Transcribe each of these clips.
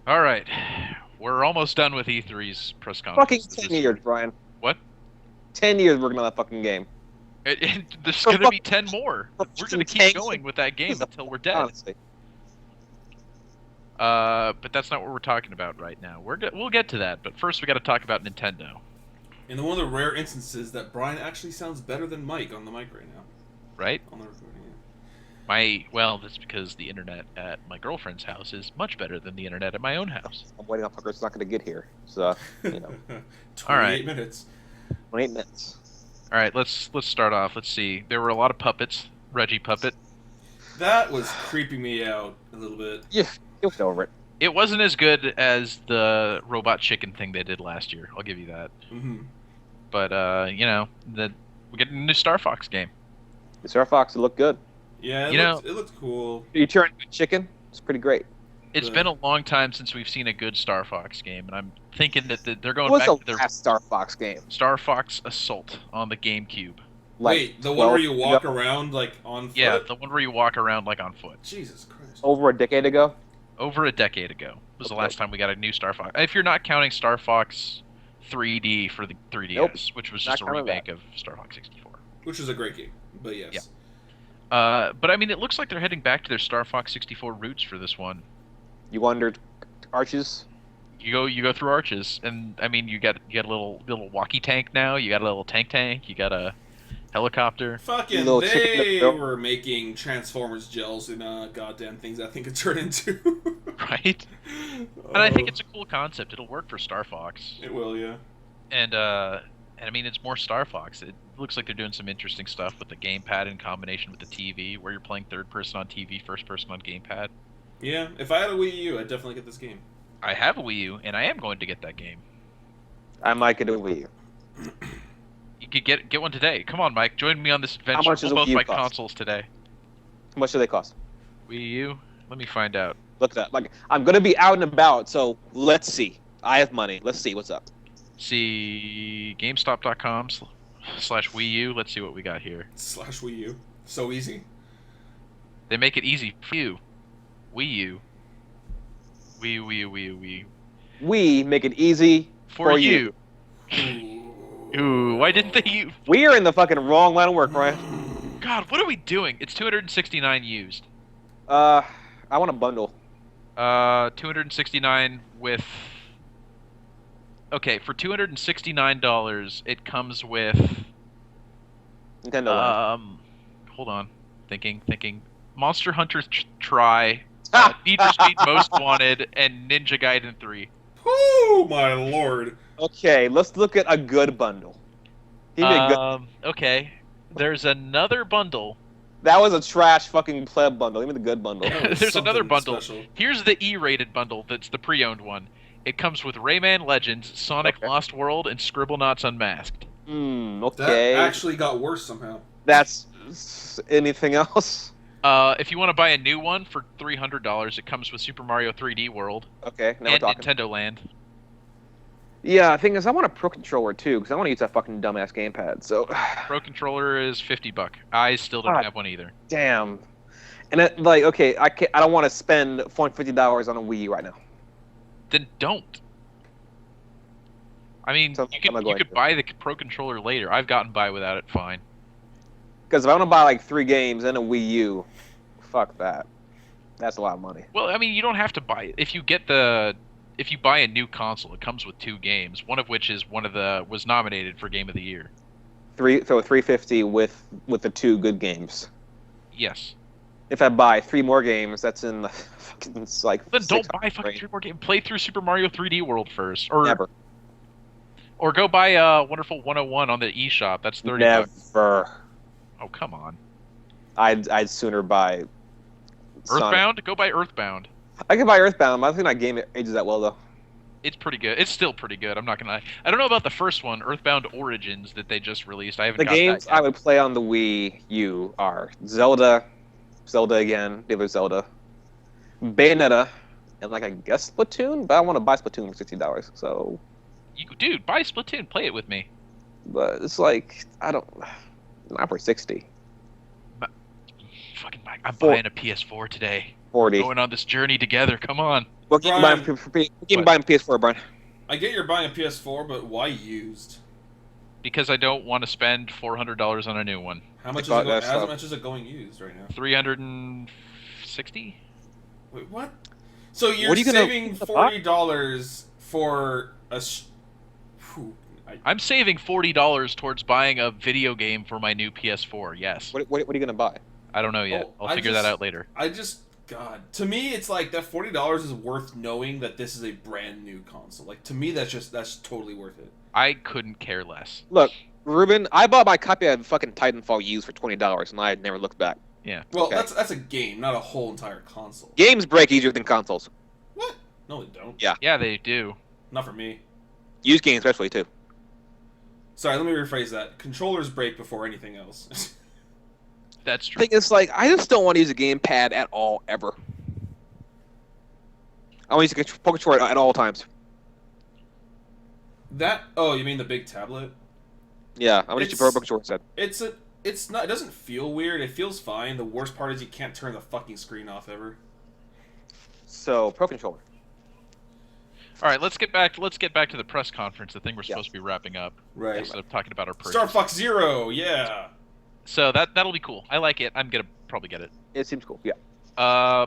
All right. We're almost done with E3's press Fucking conferences 10 this years, year. Brian. What? 10 years working on that fucking game. There's For going to fucking, be 10 more. for We're going to fucking keep 10 going with that game years, until we're dead. honestly. But that's not what we're talking about right now. We'll get to that, but first we got to talk about Nintendo, In one of the rare instances that Brian actually sounds better than Mike on the mic right now. right? On the recording. That's because the internet at my girlfriend's house is much better than the internet at my own house. I'm waiting on fuckers not going to get here. So, Yeah. you know, 28 All right. minutes. 28 minutes. All right, let's start off. Let's see. There were a lot of puppets. Reggie Puppet. That was creeping me out a little bit. Yeah, you'll get over it. It wasn't as good as the robot chicken thing they did last year. I'll give you that. Mm-hmm. But we're getting a new Star Fox game. The Star Fox, it looked good. Yeah, it looked cool. You turn into chicken, it's pretty great. It's been a long time since we've seen a good Star Fox game, and I'm thinking that they're going What was back to the their last Star Fox game? Star Fox Assault on the GameCube. Like Wait, the one where 12 you walk ago? around like on foot? Yeah, the one where you walk around like on foot. Jesus Christ. Over a decade ago? Over a decade ago was the Okay. last time we got a new Star Fox. If you're not counting Star Fox 3D for the 3DS, Nope. which was Not just a counting remake of Star Fox 64. Which was a great game, but yes. Yeah. But I mean, it looks like they're heading back to their Star Fox 64 roots for this one. You wandered arches? You go through arches, and I mean, you got a little walkie tank now. You got a little tank. You got a helicopter. Fucking, Little chicken they that- were making Transformers gels in goddamn things I think it turned into. Right? And I think it's a cool concept. It'll work for Star Fox. It will, yeah. And I mean, it's more Star Fox. It looks like they're doing some interesting stuff with the gamepad in combination with the TV, where you're playing third person on TV, first person on gamepad. Yeah, if I had a Wii U, I'd definitely get this game. I have a Wii U, and I am going to get that game. I might get a Wii U. You could get one today. Come on, Mike. Join me on this adventure. much does We'll a both Wii U buy cost? consoles today. How much do they cost? Wii U? Let me find out. Look at that. Like, I'm gonna be out and about, so let's see. I have money. Let's see what's up. See GameStop.com/Wii U. Let's see what we got here. Slash Wii U. So easy. They make it easy for you. Wii U. Wii. We make it easy For you. Ooh. Ooh, why didn't they? We are in the fucking wrong line of work, Ryan. God, what are we doing? It's 269 used. I want a bundle. 269 with. Okay, for $269, it comes with. Nintendo Land. Hold on, thinking. Monster Hunter Try, Need for Speed Most Wanted, and Ninja Gaiden 3. Oh my lord. Okay, let's look at a good bundle. Give me a good. Okay, there's another bundle. That was a trash fucking pleb bundle. Give me the good bundle. That was There's another something bundle. special. Here's the E-rated bundle. That's the pre-owned one. It comes with Rayman Legends, Sonic Okay. Lost World, and Scribblenauts Unmasked. That Okay. actually got worse somehow. That's anything else? If you want to buy a new one for $300, it comes with Super Mario 3D World Okay, now we're and talking. Nintendo Land. Yeah, the thing is, I want a Pro Controller too, because I want to use that fucking dumbass gamepad. So, Pro controller is $50. I still don't God. have one either. damn. And it, like, okay, I don't want to spend $450 on a Wii U right now. Then don't. I mean, So you I'm could not you going could to. buy the Pro controller later. I've gotten by without it fine. Because if I want to buy like 3 games and a Wii U, fuck that. That's a lot of money. Well, I mean, you don't have to buy it. If you buy a new console, it comes with 2 games, one of which is was nominated for Game of the Year. So $350 with the 2 good games. Yes. If I buy 3 more games, that's in the fucking it's like. Then don't 600 buy fucking range. 3 more games. Play through Super Mario 3D World first, or Never. or go buy Wonderful 101 on the eShop. That's $30. Never. Oh, come on. I'd sooner buy. Sonic. Earthbound? Go buy Earthbound. I could buy Earthbound, but I don't think that game ages that well though. It's pretty good. It's still pretty good. I'm not gonna lie. I don't know about the first one, Earthbound Origins, that they just released. I haven't The got games that yet. I would play on the Wii U are Zelda again, the other Zelda, Bayonetta, and like I guess Splatoon, but I want to buy Splatoon for $60. So, Dude, buy Splatoon. Play it with me. but it's like I don't, not for 60. Fucking Mike, I'm For- buying a PS4 today. 40. Going on this journey together. Come on. What game Brian, you buying PS4, Brian? I get you're buying a PS4, but why used? Because I don't want to spend $400 on a new one. How much That's much is it going used right now? 360. Wait, what? So you're What are you gonna- saving $40 for a. I'm saving $40 towards buying a video game for my new PS4. Yes. What are you gonna buy? I don't know yet. Oh, I'll figure that out later. God, to me, it's like that $40 is worth knowing that this is a brand new console. Like to me, that's totally worth it. I couldn't care less. Look, Ruben, I bought my copy of fucking Titanfall used for $20, and I never looked back. Yeah. Well, Okay. that's a game, not a whole entire console. Games break easier than consoles. What? No, they don't. Yeah, they do. Not for me. Used games especially too. Sorry, let me rephrase that. Controllers break before anything else. That's true. I think it's like I just don't want to use a gamepad at all ever. I want to use a poker controller at all times. Oh, you mean the big tablet? Yeah, I want to use a poker controller instead. It's not. It doesn't feel weird. It feels fine. The worst part is you can't turn the fucking screen off ever. So pro controller. All right, let's get back to the press conference, the thing we're supposed to be wrapping up. Right. Instead of talking about our purchase. Star Fox Zero, yeah. So that'll be cool. I like it. I'm gonna probably get it. It seems cool. Yeah.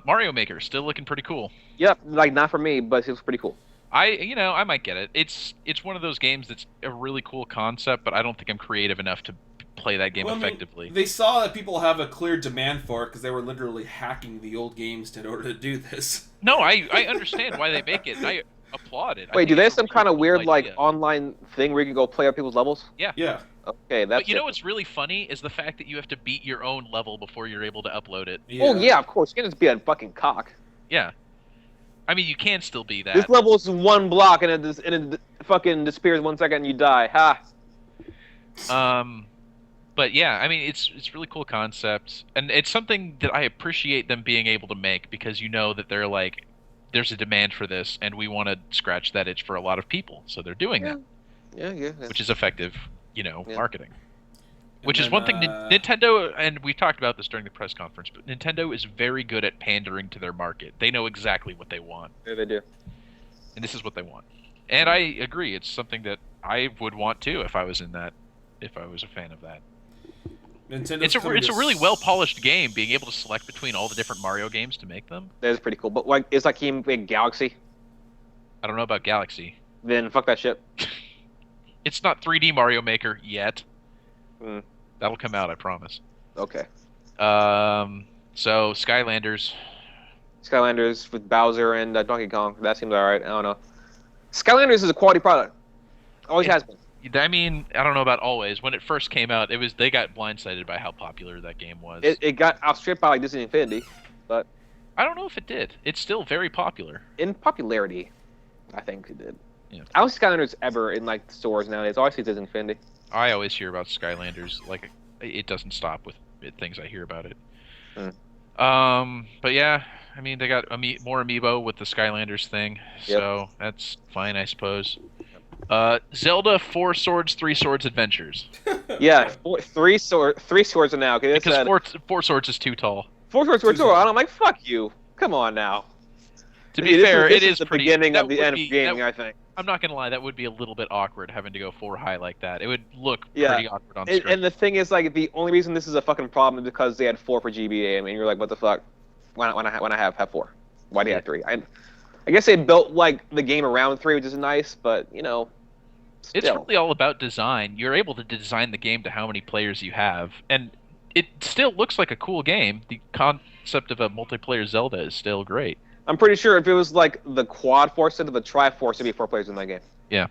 Mario Maker still looking pretty cool. Yep. Like not for me, but it seems pretty cool. I might get it. It's one of those games that's a really cool concept, but I don't think I'm creative enough to play that game effectively. They saw that people have a clear demand for it because they were literally hacking the old games in order to do this. No, I understand why they make it. I applaud it. Wait, do they have some kind of weird idea. like online thing where you can go play other people's levels? Yeah. Okay, that's. But you know what's really funny is the fact that you have to beat your own level before you're able to upload it. Oh yeah, of course. You can't just be a fucking cock. Yeah. I mean, you can still be that. This level is one block and it fucking disappears 1 second and you die. Ha. But yeah, I mean, it's really cool concept, and it's something that I appreciate them being able to make because you know that they're like, there's a demand for this, and we want to scratch that itch for a lot of people, so they're doing that. Yeah. Which is effective, marketing. Which is then, one thing Nintendo, and we talked about this during the press conference, but Nintendo is very good at pandering to their market. They know exactly what they want. Yeah, they do. And this is what they want. And I agree, it's something that I would want too if I was a fan of that. Nintendo's It's a really well polished game, being able to select between all the different Mario games to make them. That is pretty cool. But like, it's like he made Galaxy. I don't know about Galaxy. Then fuck that shit. It's not 3D Mario Maker yet. Mm. That'll come out, I promise. Okay. So Skylanders. Skylanders with Bowser and Donkey Kong. That seems alright. I don't know. Skylanders is a quality product. Always has been. I mean, I don't know about always. When it first came out, they got blindsided by how popular that game was. It got outstripped by like Disney Infinity, but I don't know if it did. It's still very popular. in popularity, I think it did. Yeah. I don't see Skylanders ever in like the stores nowadays. All I see is Disney Infinity. I always hear about Skylanders. Like, it doesn't stop with things I hear about it. But yeah, I mean, they got more amiibo with the Skylanders thing, so that's fine, I suppose. Zelda 4 Swords, 3 Swords Adventures. Yeah, three swords are now. Because four Swords is too tall. 4 swords were too. And I'm like, fuck you. Come on now. To be fair, this it is the pretty. beginning that of the would end be- of gaming, that- I think. I'm not gonna lie, that would be a little bit awkward having to go 4 high like that. It would look Yeah. pretty awkward on screen. And the thing is, like, the only reason this is a fucking problem is because they had 4 for GBA. I mean, you're like, what the fuck? Why not? When I have 4? Why do you have 3? I guess they built like the game around 3, which is nice, but you know, still. It's really all about design. You're able to design the game to how many players you have, and it still looks like a cool game. The concept of a multiplayer Zelda is still great. I'm pretty sure if it was like the quad force instead of the triforce, it'd be 4 players in that game. Yeah.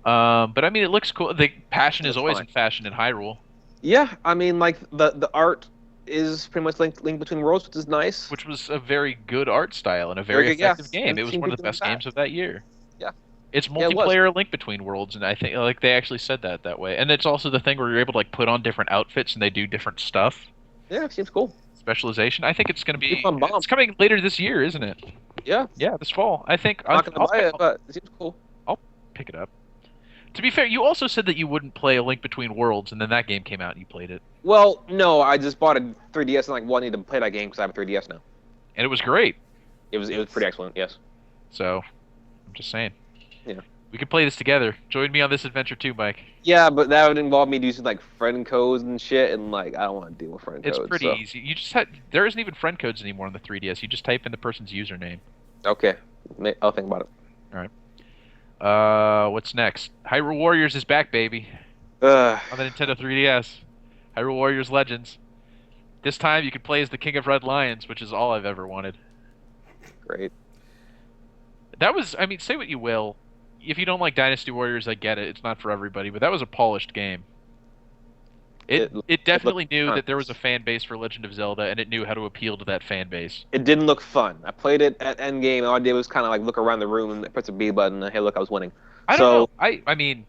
But I mean, it looks cool. The passion is That's always fine. in fashion in Hyrule, Yeah, I mean, like the art is pretty much linked between worlds, which is nice. which was a very good art style and a very Very good, yeah. effective game. And It was seen one of the people best doing games of that year. Yeah. It's Yeah, it was. multiplayer Link Between Worlds, and I think like they actually said that way. And it's also the thing where you're able to like put on different outfits and they do different stuff. Yeah, it seems cool. Specialization. I think it's going to be. Keep on bomb. It's coming later this year, isn't it? Yeah, Yeah, this fall. I think I'm not gonna buy it, but it seems cool. pick it up. To be fair, you also said that you wouldn't play A Link Between Worlds, and then that game came out and you played it. Well, no, I just bought a 3DS and like, well, I need to play that game because I have a 3DS now. and it was great. It was pretty excellent. Yes. So I'm just saying, Yeah. we could play this together. Join me on this adventure too, Mike. Yeah, but that would involve me using like friend codes and shit, and like I don't want to deal with friend It's codes. pretty So easy. You just had there isn't even friend codes anymore on the 3DS. You just type in the person's username. okay, I'll think about it. All right. What's next? Hyrule Warriors is back, baby, Ugh, on the Nintendo 3DS. Hyrule Warriors Legends. This time you can play as the King of Red Lions, which is all I've ever wanted. great. That was, I mean, say what you will. If you don't like Dynasty Warriors, I get it. It's not for everybody, but that was a polished game. It It definitely looked knew fun. that there was a fan base for Legend of Zelda, and it knew how to appeal to that fan base. It didn't look fun. I played it at Endgame. All I did was kind of like look around the room and press a B button, and hey, look, I was winning. I don't So know. I mean,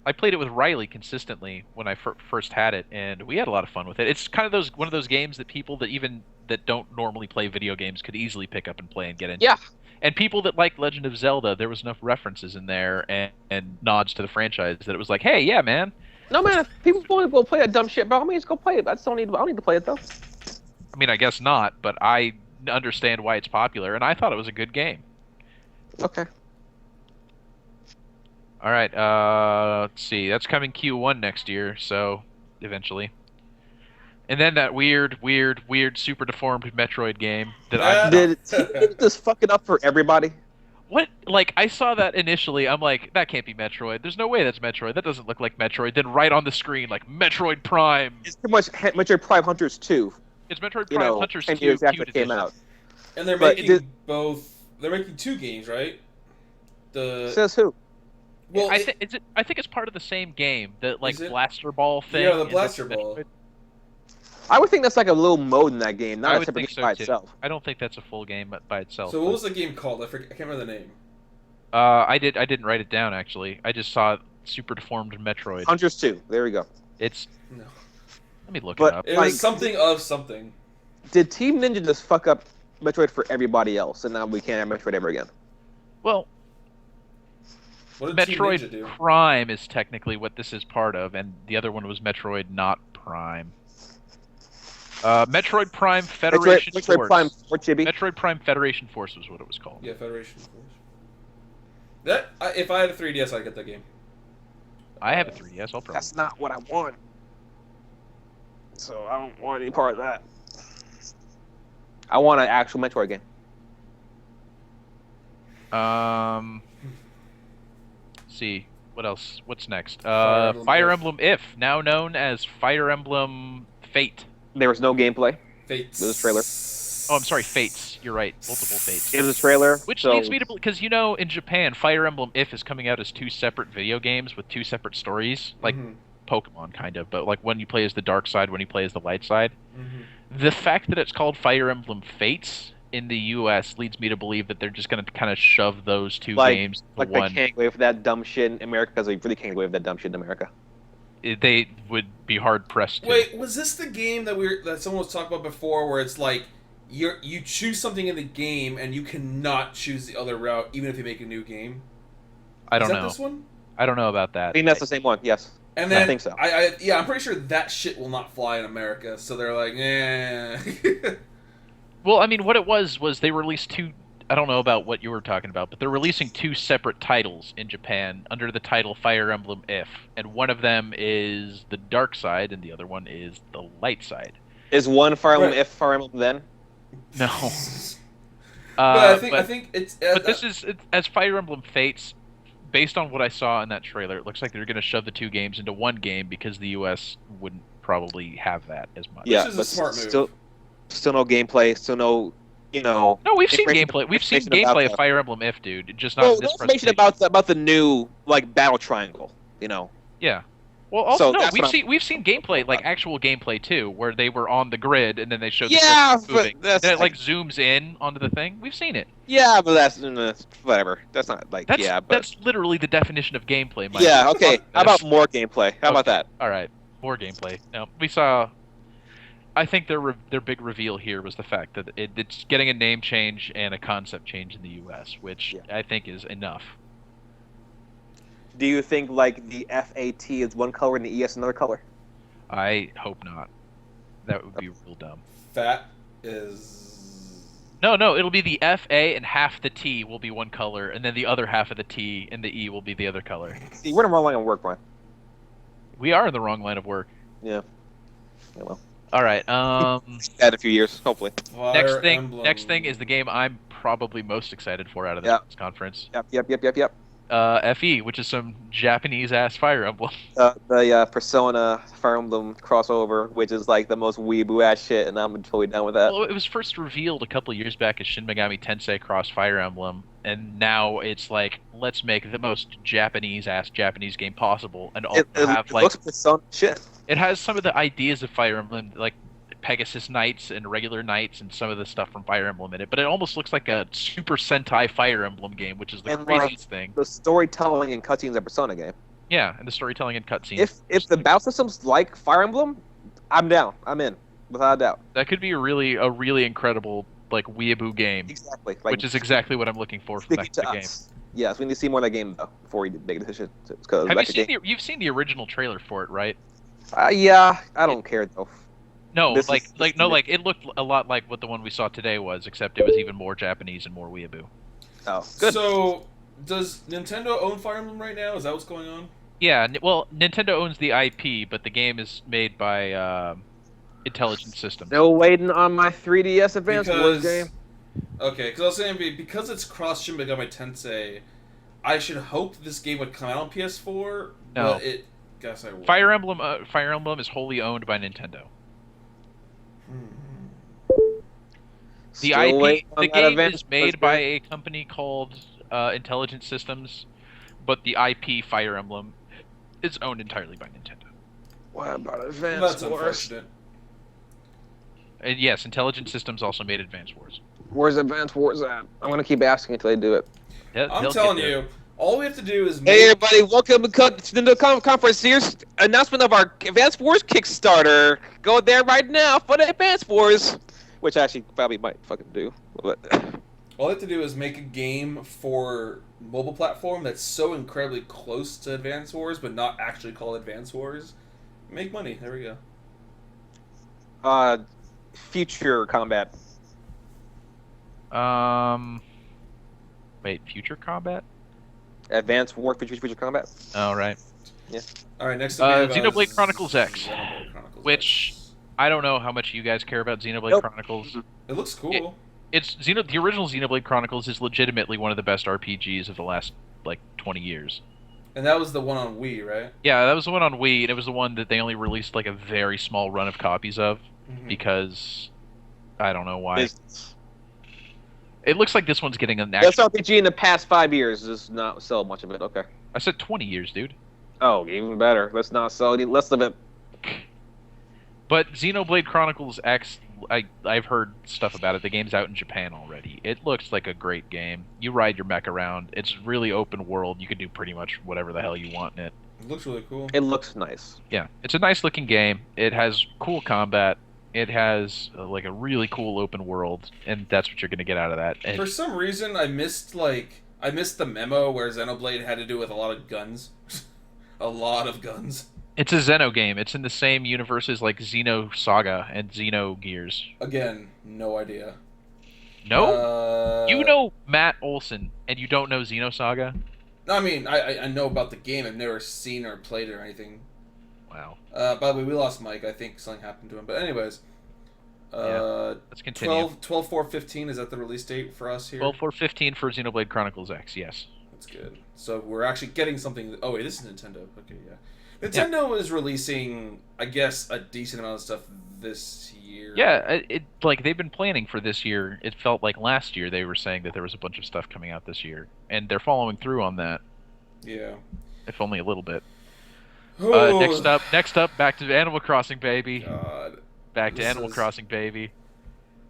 I played it with Riley consistently when I first had it, and we had a lot of fun with it. It's kind of one of those games that people that don't normally play video games could easily pick up and play and get into. yeah, And people that like Legend of Zelda, there was enough references in there and nods to the franchise that it was like, hey, yeah, man. no man, if people want to go play that dumb shit, bro, I mean, just go play it. I don't need to play it though. I mean, I guess not, but I understand why it's popular, and I thought it was a good game. Okay. All right, let's see. That's coming Q1 next year, so eventually. And then that weird, super deformed Metroid game that I Did Team just fuck it up for everybody? what like I saw that initially. I'm like, that can't be Metroid. There's no way that's Metroid. That doesn't look like Metroid. Then right on the screen, like Metroid Prime. It's pretty much Metroid Prime Hunters 2. It's Metroid You Prime know, Hunters 10 2 years after Cute it came Edition. out. And they're But making both. They're making two games, right? The Says who? well, I think I think it's part of the same game, the like Is it? blaster ball thing. Yeah, the in blaster Metroid. ball. I would think that's like a little mode in that game, I not a would separate think game so by too. itself. I don't think that's a full game by itself. So what was the game called? I can't remember the name. I didn't write it down actually. I just saw super deformed Metroid. Hunters 2. There we go. It's No. let me look But- it up. It Like- was something of something. Did Team Ninja just fuck up Metroid for everybody else, and now we can't have Metroid ever again? Well, What did Team Ninja Metroid do? Prime is technically what this is part of, and the other one was Metroid not Prime. Metroid Prime Federation Metroid Force. Prime 4 Chibi. Metroid Prime Federation Force was what it was called. Yeah, Federation Force. If I had a 3DS, I'd get that game. I have a 3DS. I'll probably. That's not what I want. So I don't want any part of that. I want an actual Metroid game. Let's see what else. What's next? Fire Fire Emblem Emblem If, now known as Fire Emblem Fate. There was no gameplay. Fates. This trailer. Oh, I'm sorry, Fates. You're right. Multiple Fates. It was a trailer. Which so leads me to because in Japan, Fire Emblem If is coming out as two separate video games with two separate stories, like Mhm. Pokemon kind of, but like when you play as the dark side, when you play as the light side. Mhm. The fact that it's called Fire Emblem Fates in the U.S. leads me to believe that they're just going to kind of shove those two games to like they one. can't wait for that dumb shit in America because they really can't wait for that dumb shit in America. They would be hard pressed to. Wait, was this the game that someone was talking about before, where it's like you choose something in the game and you cannot choose the other route, even if you make a new game? I don't Is that know. this one? I don't know about that. I think that's the same one. Yes. And then I think so. Yeah, I'm pretty sure that shit will not fly in America. So they're like, eh. Well, I mean, what it was they released two. I don't know about what you were talking about, but they're releasing two separate titles in Japan under the title Fire Emblem If, and one of them is the dark side, and the other one is the light side. Is one Fire Emblem Right. if Fire Emblem then? No. But I think it's. But this is as Fire Emblem Fates. Based on what I saw in that trailer, it looks like they're going to shove the two games into one game because the U.S. wouldn't probably have that as much. Yeah, is a but smart move. Still no gameplay. Still no, No, we've seen information- gameplay. We've seen information about gameplay of the- Fire Emblem If, dude. Just not Well, in this information presentation. about the new like battle triangle. Yeah. Well, also So no, that's we've what seen gameplay, like actual gaplay too, where they were on the grid and then they showed the Yeah, person moving. but that's And it like zooms in onto the thing. We've seen it. yeah, but that's whatever. That's not like That's yeah, but that's literally the definition of gameplay, Mike. yeah. Okay, how That's- about more gameplay? How about that? All right, more gameplay. No, we saw. I think their big reveal here was the fact that it's getting a name change and a concept change in the U.S., which Yeah. I think is enough. Do you think like the FAT is one color and the ES another color? I hope not. That would be real dumb. Fat is No, it'll be the F, A, and half the T will be one color, and then the other half of the T and the E will be the other color. See, we're in the wrong line of work, Brian. We are in the wrong line of work. Yeah. Yeah, well. All right. Add a few years, hopefully. Fire Emblem. Next thing is the game I'm probably most excited for out of Yeah. this conference. Yep. FE, which is some Japanese ass Fire Emblem. The Persona Fire Emblem crossover, which is like the most weeaboo ass shit, and I'm totally down with that. Well, it was first revealed a couple years back as Shin Megami Tensei Cross Fire Emblem, and now it's like, let's make the most Japanese ass Japanese game possible, and also have like looks Persona shit. it has some of the ideas of Fire Emblem, like Pegasus Knights and regular Knights, and some of the stuff from Fire Emblem in it. But it almost looks like a Super Sentai Fire Emblem game, which is the craziest thing. The storytelling and cutscenes of Persona game. Yeah, and the storytelling and cutscenes. If the battle systems like Fire Emblem, I'm down. I'm in, without a doubt. That could be a really incredible like weeaboo game. Exactly. Which is exactly what I'm looking for from that game. Yes, we need to see more of that game though before we make a decision. You've seen the original trailer for it, right? Yeah, I don't care though. No, it looked a lot like what the one we saw today was, except it was even more Japanese and more weeaboo. Oh, good. So, does Nintendo own Fire Emblem right now? Is that what's going on? Yeah, well, Nintendo owns the IP, but the game is made by Intelligent Systems. Still waiting on my 3DS Advance Wars game. Okay, because I was saying, because it's cross Shin Megami Tensei, I should hope this game would come out on PS4. No. But guess I won't. Fire Emblem is wholly owned by Nintendo. The game is made by a company called Intelligent Systems, but the IP Fire Emblem is owned entirely by Nintendo. What about Advance Wars? And yes, Intelligent Systems also made Advance Wars. Where's Advance Wars at? I'm gonna keep asking until they do it. I'm telling you, all we have to do is. Hey everybody, welcome to the conference. Here's announcement of our Advance Wars Kickstarter. Go there right now for the Advance Wars, which I actually probably might fucking do. But all I have to do is make a game for mobile platform that's so incredibly close to Advance Wars, but not actually called Advance Wars. Make money. There we go. Future Combat. Wait, Future Combat? Advanced War Future Combat. Oh, right. Yeah. All right, next up Xenoblade Chronicles X, which X. I don't know how much you guys care about Xenoblade Chronicles. It looks cool. The original Xenoblade Chronicles is legitimately one of the best RPGs of the last 20 years. And that was the one on Wii, right? Yeah, that was the one on Wii, and it was the one that they only released a very small run of copies of because I don't know why. It looks like this one's getting an actual... Best RPG in the past 5 years does not sell much of it. Okay. I said 20 years, dude. Oh, even better. Let's not sell any less of it. But Xenoblade Chronicles X, I've heard stuff about it. The game's out in Japan already. It looks like a great game. You ride your mech around. It's really open world. You can do pretty much whatever the hell you want in it. It looks really cool. It looks nice. Yeah, it's a nice looking game. It has cool combat. It has a really cool open world, and that's what you're going to get out of that. And for some reason, I missed the memo where Xenoblade had to do with a lot of guns. A lot of guns. It's a Xeno game. It's in the same universe as Xeno Saga and Xeno Gears. Again, no idea. No? You know Matt Olson, and you don't know Xeno Saga? I mean, I know about the game. I've never seen or played it or anything. Wow. By the way, we lost Mike. I think something happened to him. But anyways. Let's continue. 12/4/15, is that the release date for us here? 12/4/15 for Xenoblade Chronicles X, yes. That's good. So we're actually getting something... Oh, wait, this is Nintendo. Okay, yeah. Nintendo is releasing, I guess, a decent amount of stuff this year. Yeah, they've been planning for this year. It felt like last year they were saying that there was a bunch of stuff coming out this year. And they're following through on that. Yeah. If only a little bit. Oh. Next up, back to Animal Crossing, baby. God. Back to Animal Crossing, baby.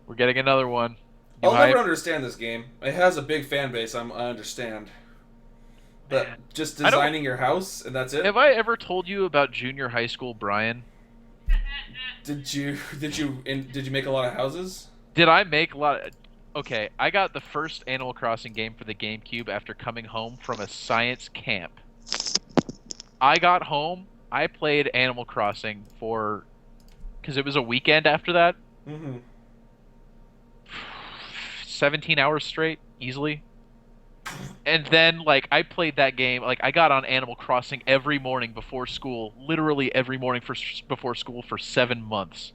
We're getting another one. I'll never understand this game. It has a big fan base, I understand. But just designing your house, and that's it? Have I ever told you about junior high school Brian? Did you make a lot of houses? Did I make a lot of... Okay, I got the first Animal Crossing game for the GameCube after coming home from a science camp. I got home, I played Animal Crossing because it was a weekend after that. 17 hours straight, easily. And then, like, I played that game. Like, I got on Animal Crossing every morning before school, literally every morning before school for 7 months.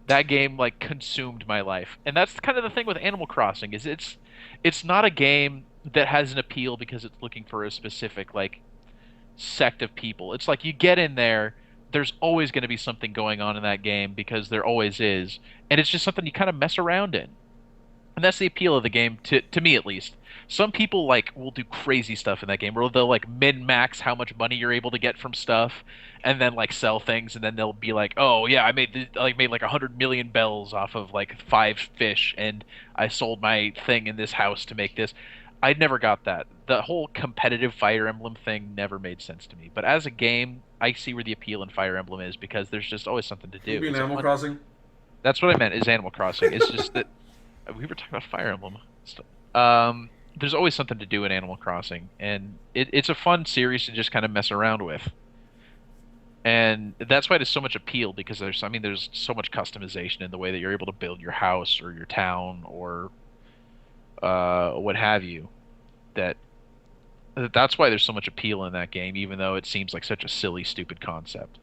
That game like consumed my life, and that's kind of the thing with Animal Crossing is it's not a game that has an appeal because it's looking for a specific like sect of people. It's like you get in there, there's always going to be something going on in that game because there always is, and it's just something you kind of mess around in. And that's the appeal of the game to me at least. Some people like will do crazy stuff in that game where they'll like min max how much money you're able to get from stuff and then like sell things and then they'll be like, "Oh, yeah, I made like 100 million bells off of like 5 fish and I sold my thing in this house to make this." I never got that. The whole competitive Fire Emblem thing never made sense to me. But as a game, I see where the appeal in Fire Emblem is because there's just always something to You do. mean Animal Crossing? That's what I meant is Animal Crossing. It's just that we were talking about Fire Emblem. There's always something to do in Animal Crossing, and it's a fun series to just kind of mess around with. And that's why there's so much appeal because there's so much customization in the way that you're able to build your house or your town or what have you. That's why there's so much appeal in that game, even though it seems like such a silly, stupid concept.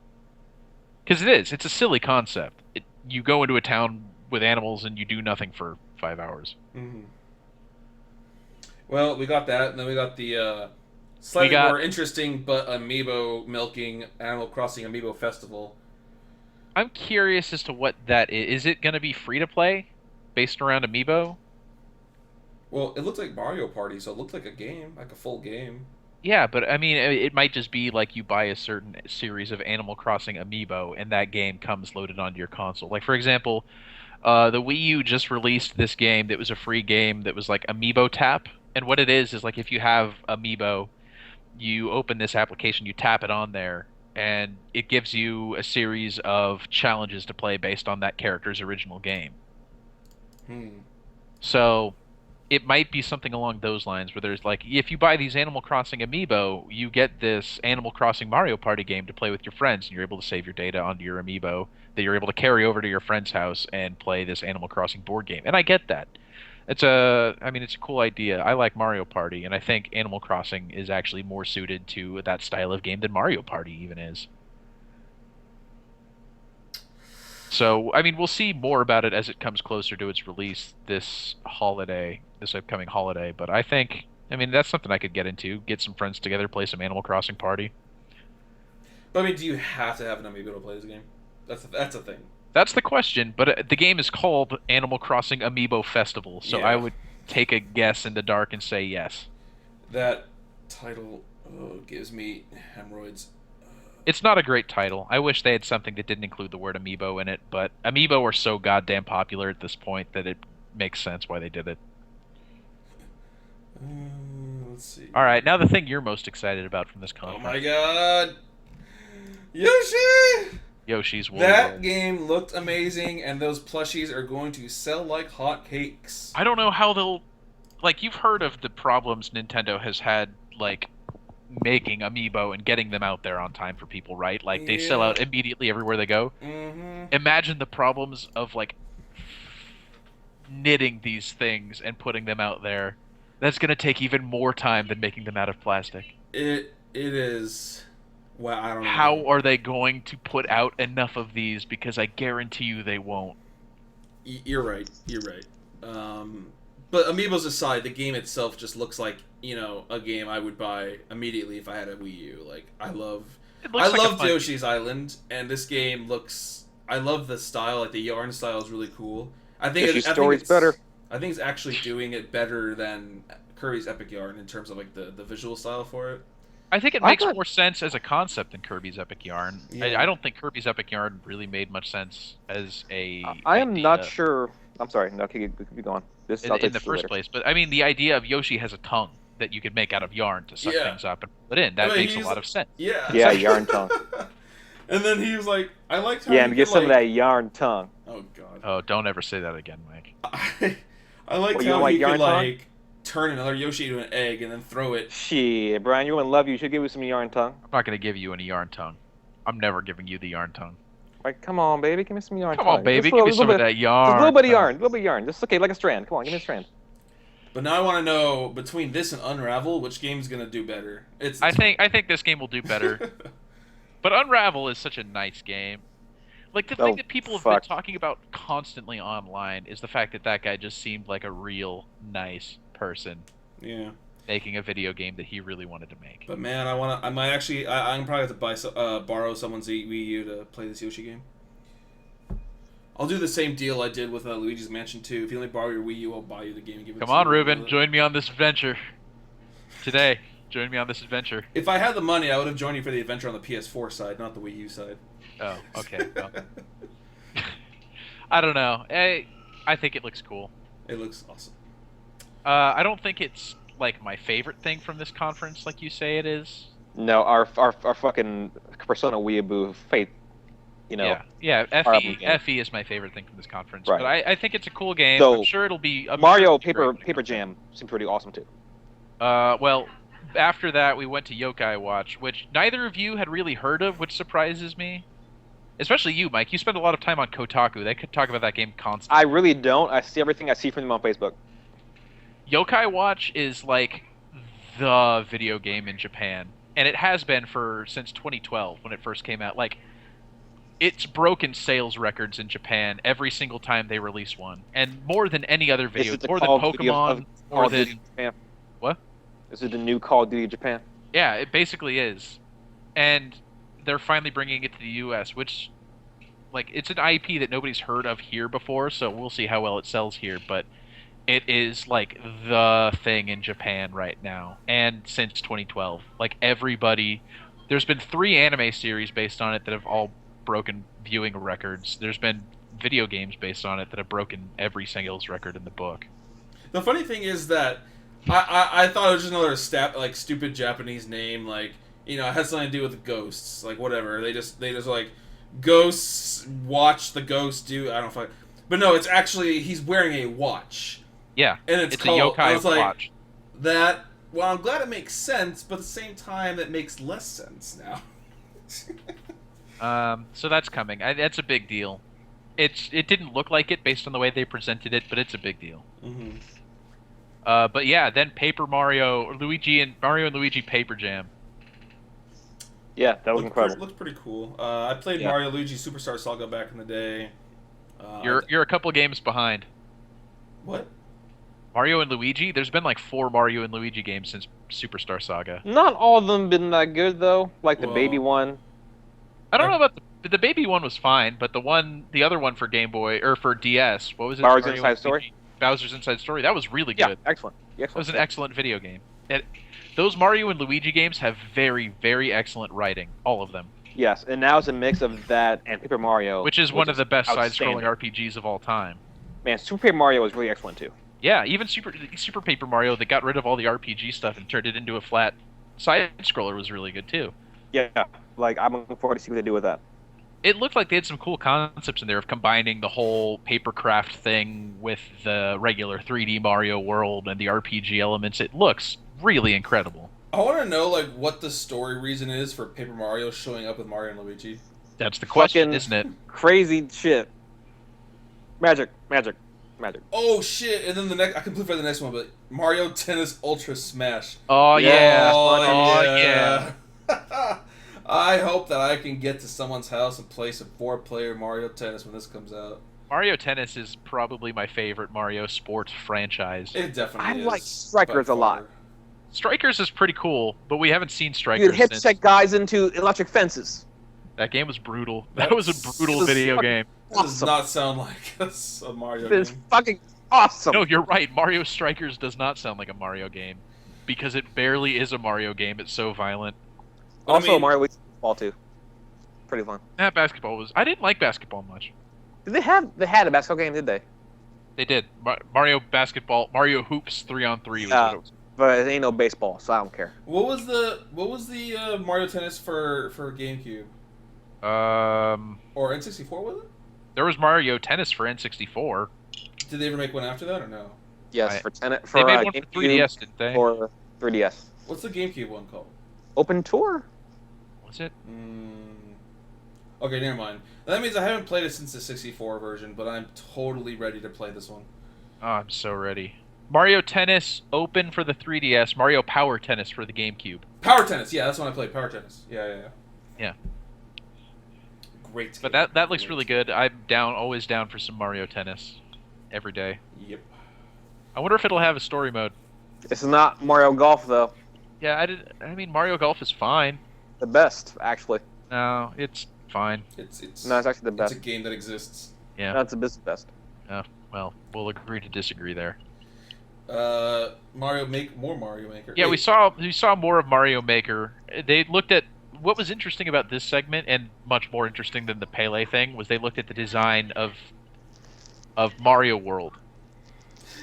Because it is. It's a silly concept. You go into a town with animals and you do nothing for 5 hours. Mm-hmm. Well, we got that, and then we got the slightly more interesting but amiibo milking Animal Crossing Amiibo Festival. I'm curious as to what that is. Is it going to be free to play, based around amiibo? Well, it looks like Mario Party, so it looks like a game, like a full game. Yeah, but I mean, it might just be like you buy a certain series of Animal Crossing amiibo, and that game comes loaded onto your console. Like for example, the Wii U just released this game that was a free game that was like Amiibo Tap. And what it is like if you have Amiibo, you open this application, you tap it on there, and it gives you a series of challenges to play based on that character's original game. Hmm. So it might be something along those lines where there's like if you buy these Animal Crossing Amiibo, you get this Animal Crossing Mario Party game to play with your friends, and you're able to save your data onto your Amiibo that you're able to carry over to your friend's house and play this Animal Crossing board game. And I get that. It's a cool idea. I like Mario Party, and I think Animal Crossing is actually more suited to that style of game than Mario Party even is. So, I mean, we'll see more about it as it comes closer to its release this upcoming holiday. But that's something I could get into. Get some friends together, play some Animal Crossing Party. But I mean, do you have to have an Amiibo to play this game? That's a thing. That's the question, but the game is called Animal Crossing Amiibo Festival, so Yeah. I would take a guess in the dark and say yes. That title gives me hemorrhoids. It's not a great title. I wish they had something that didn't include the word amiibo in it, but amiibo are so goddamn popular at this point that it makes sense why they did it. Let's see. All right, now the thing you're most excited about from this Oh conference. my god! Yoshi! Yoshi's Woolly That World. game looked amazing, and those plushies are going to sell like hotcakes. I don't know how they'll... Like, you've heard of the problems Nintendo has had, like, making amiibo and getting them out there on time for people, right? Like, they sell out immediately everywhere they go. Mm-hmm. Imagine the problems of, like, knitting these things and putting them out there. That's going to take even more time than making them out of plastic. It is... Well, I don't know. How are they going to put out enough of these? Because I guarantee you they won't. You're right. You're right. But amiibos aside, the game itself just looks like, a game I would buy immediately if I had a Wii U. Like, I loved Yoshi's Island, and this game looks... I love the style. Like, the yarn style is really cool. Yoshi's story's better. I think it's actually doing it better than Kirby's Epic Yarn in terms of, like, the visual style for it. I think it makes more sense as a concept than Kirby's Epic Yarn. Yeah. I don't think Kirby's Epic Yarn really made much sense as a. I am not sure. I'm sorry. No, keep going. In the first place, but I mean, the idea of Yoshi has a tongue that you could make out of yarn to suck things up and put in. That makes a lot of sense. Yeah. Yeah, yarn tongue. And then he was like, "I liked how." Yeah, and get some of that yarn tongue. Oh god. Oh, don't ever say that again, Mike. I liked how he could like turn another Yoshi into an egg and then throw it. Shit, Brian, you're in love. You should give me some yarn tongue. I'm not going to give you any yarn tongue. I'm never giving you the yarn tongue. Like, come on, baby, give me some yarn. Come on, toy. baby, Just a give me little some of bit, that just a little yarn. bit of yarn, a little bit of yarn. Just okay, like a strand. Come on, give me a strand. But now I want to know between this and Unravel, which game's gonna do better? I think this game will do better. But Unravel is such a nice game. Like, the thing Oh, that people have been fuck. talking about constantly online is the fact that that guy just seemed like a real nice person yeah. making a video game that he really wanted to make. But man, I might actually, I'm probably have to borrow someone's Wii U to play this Yoshi game. I'll do the same deal I did with Luigi's Mansion 2. If you let me borrow your Wii U, I'll buy you the game and give it Come to on, you. Ruben, join me on this adventure. Today, join me on this adventure. If I had the money, I would have joined you for the adventure on the PS4 side, not the Wii U side. Oh, okay. Well. I don't know. I think it looks cool. It looks awesome. I don't think it's like my favorite thing from this conference, like you say it is. No, our fucking Persona Weeaboo Fate, you know. Yeah. FE is my favorite thing from this conference. Right. But I think it's a cool game. So, I'm sure it'll be. Mario Paper Jam seemed pretty awesome too. Well, after that we went to Yokai Watch, which neither of you had really heard of, which surprises me. Especially you, Mike. You spend a lot of time on Kotaku. They could talk about that game constantly. I really don't. I see everything I see from them on Facebook. Yokai Watch is like the video game in Japan, and it has been since 2012 when it first came out. Like, it's broken sales records in Japan every single time they release one, and more than any other video, more than Pokemon, more than what? This is the new Call of Duty Japan. Yeah, it basically is, and they're finally bringing it to the U.S., which, like, it's an IP that nobody's heard of here before, so we'll see how well it sells here, but it is, like, the thing in Japan right now, and since 2012. Like, everybody... There's been 3 anime series based on it that have all broken viewing records. There's been video games based on it that have broken every sales record in the book. The funny thing is that I thought it was just another stupid Japanese name, like, you know, it has something to do with the ghosts, like, whatever. They just like, ghosts watch the ghosts do, I don't know. But no, it's actually, he's wearing a watch. Yeah, and it's called, a Yokai Watch. That, well, I'm glad it makes sense, but at the same time, it makes less sense now. So that's coming. That's a big deal. It didn't look like it based on the way they presented it, but it's a big deal. Mm-hmm. But yeah, then Mario and Luigi Paper Jam. Yeah, that was incredible. Looked pretty cool. I played Mario Luigi Superstar Saga back in the day. You're a couple games behind. What? Mario and Luigi? There's been like 4 Mario and Luigi games since Superstar Saga. Not all of them been that good though. Like the baby one. I don't know about the baby one was fine, but the other one for Game Boy or for DS, what was it? Bowser's Inside Story. Bowser's Inside Story. That was really good. Yeah, excellent. That was an excellent video game. Those Mario and Luigi games have very, very excellent writing. All of them. Yes, and now it's a mix of that and Paper Mario, which is one of the best side-scrolling RPGs of all time. Man, Super Paper Mario was really excellent too. Yeah, even Super Paper Mario that got rid of all the RPG stuff and turned it into a flat side-scroller was really good too. Yeah, like I'm looking forward to see what they do with that. It looked like they had some cool concepts in there of combining the whole papercraft thing with the regular 3D Mario world and the RPG elements. It looks really incredible. I want to know, like, what the story reason is for Paper Mario showing up with Mario and Luigi. That's the question, isn't it? Crazy shit. Magic. Oh shit! And then I completely forgot the next one, but Mario Tennis Ultra Smash. Oh yeah! Oh yeah! I hope that I can get to someone's house and play some 4-player Mario Tennis when this comes out. Mario Tennis is probably my favorite Mario sports franchise. It definitely is. I like Strikers a lot. Strikers is pretty cool, but we haven't seen Strikers. You hit check guys into electric fences. That game was brutal. That was a brutal video game. This does not sound like a Mario game. It's fucking awesome. No, you're right. Mario Strikers does not sound like a Mario game. Because it barely is a Mario game. It's so violent. Also, Mario League Basketball too. Pretty fun. That basketball was... I didn't like basketball much. They had a basketball game, did they? They did. Mario Hoops 3-on-3 was what it was. But it ain't no baseball, so I don't care. What was the Mario Tennis for GameCube? Or N64, was it? There was Mario Tennis for N64. Did they ever make one after that, or no? Yes, they made one for 3DS, didn't they? For 3DS. What's the GameCube one called? Open Tour? Was it? Okay, never mind. That means I haven't played it since the 64 version, but I'm totally ready to play this one. Oh, I'm so ready. Mario Tennis open for the 3DS. Mario Power Tennis for the GameCube. Power Tennis, yeah, that's when I played Power Tennis. Yeah. Yeah. Great game. But that looks really good. I'm always down for some Mario Tennis. Every day. Yep. I wonder if it'll have a story mode. It's not Mario Golf though. Yeah, I mean, Mario Golf is fine. The best, actually. No, it's fine. No, it's actually the best. It's a game that exists. Yeah. No, it's the best. Well, we'll agree to disagree there. More Mario Maker. Yeah, we saw more of Mario Maker. They looked at what was interesting about this segment, and much more interesting than the Pele thing, was they looked at the design of Mario World.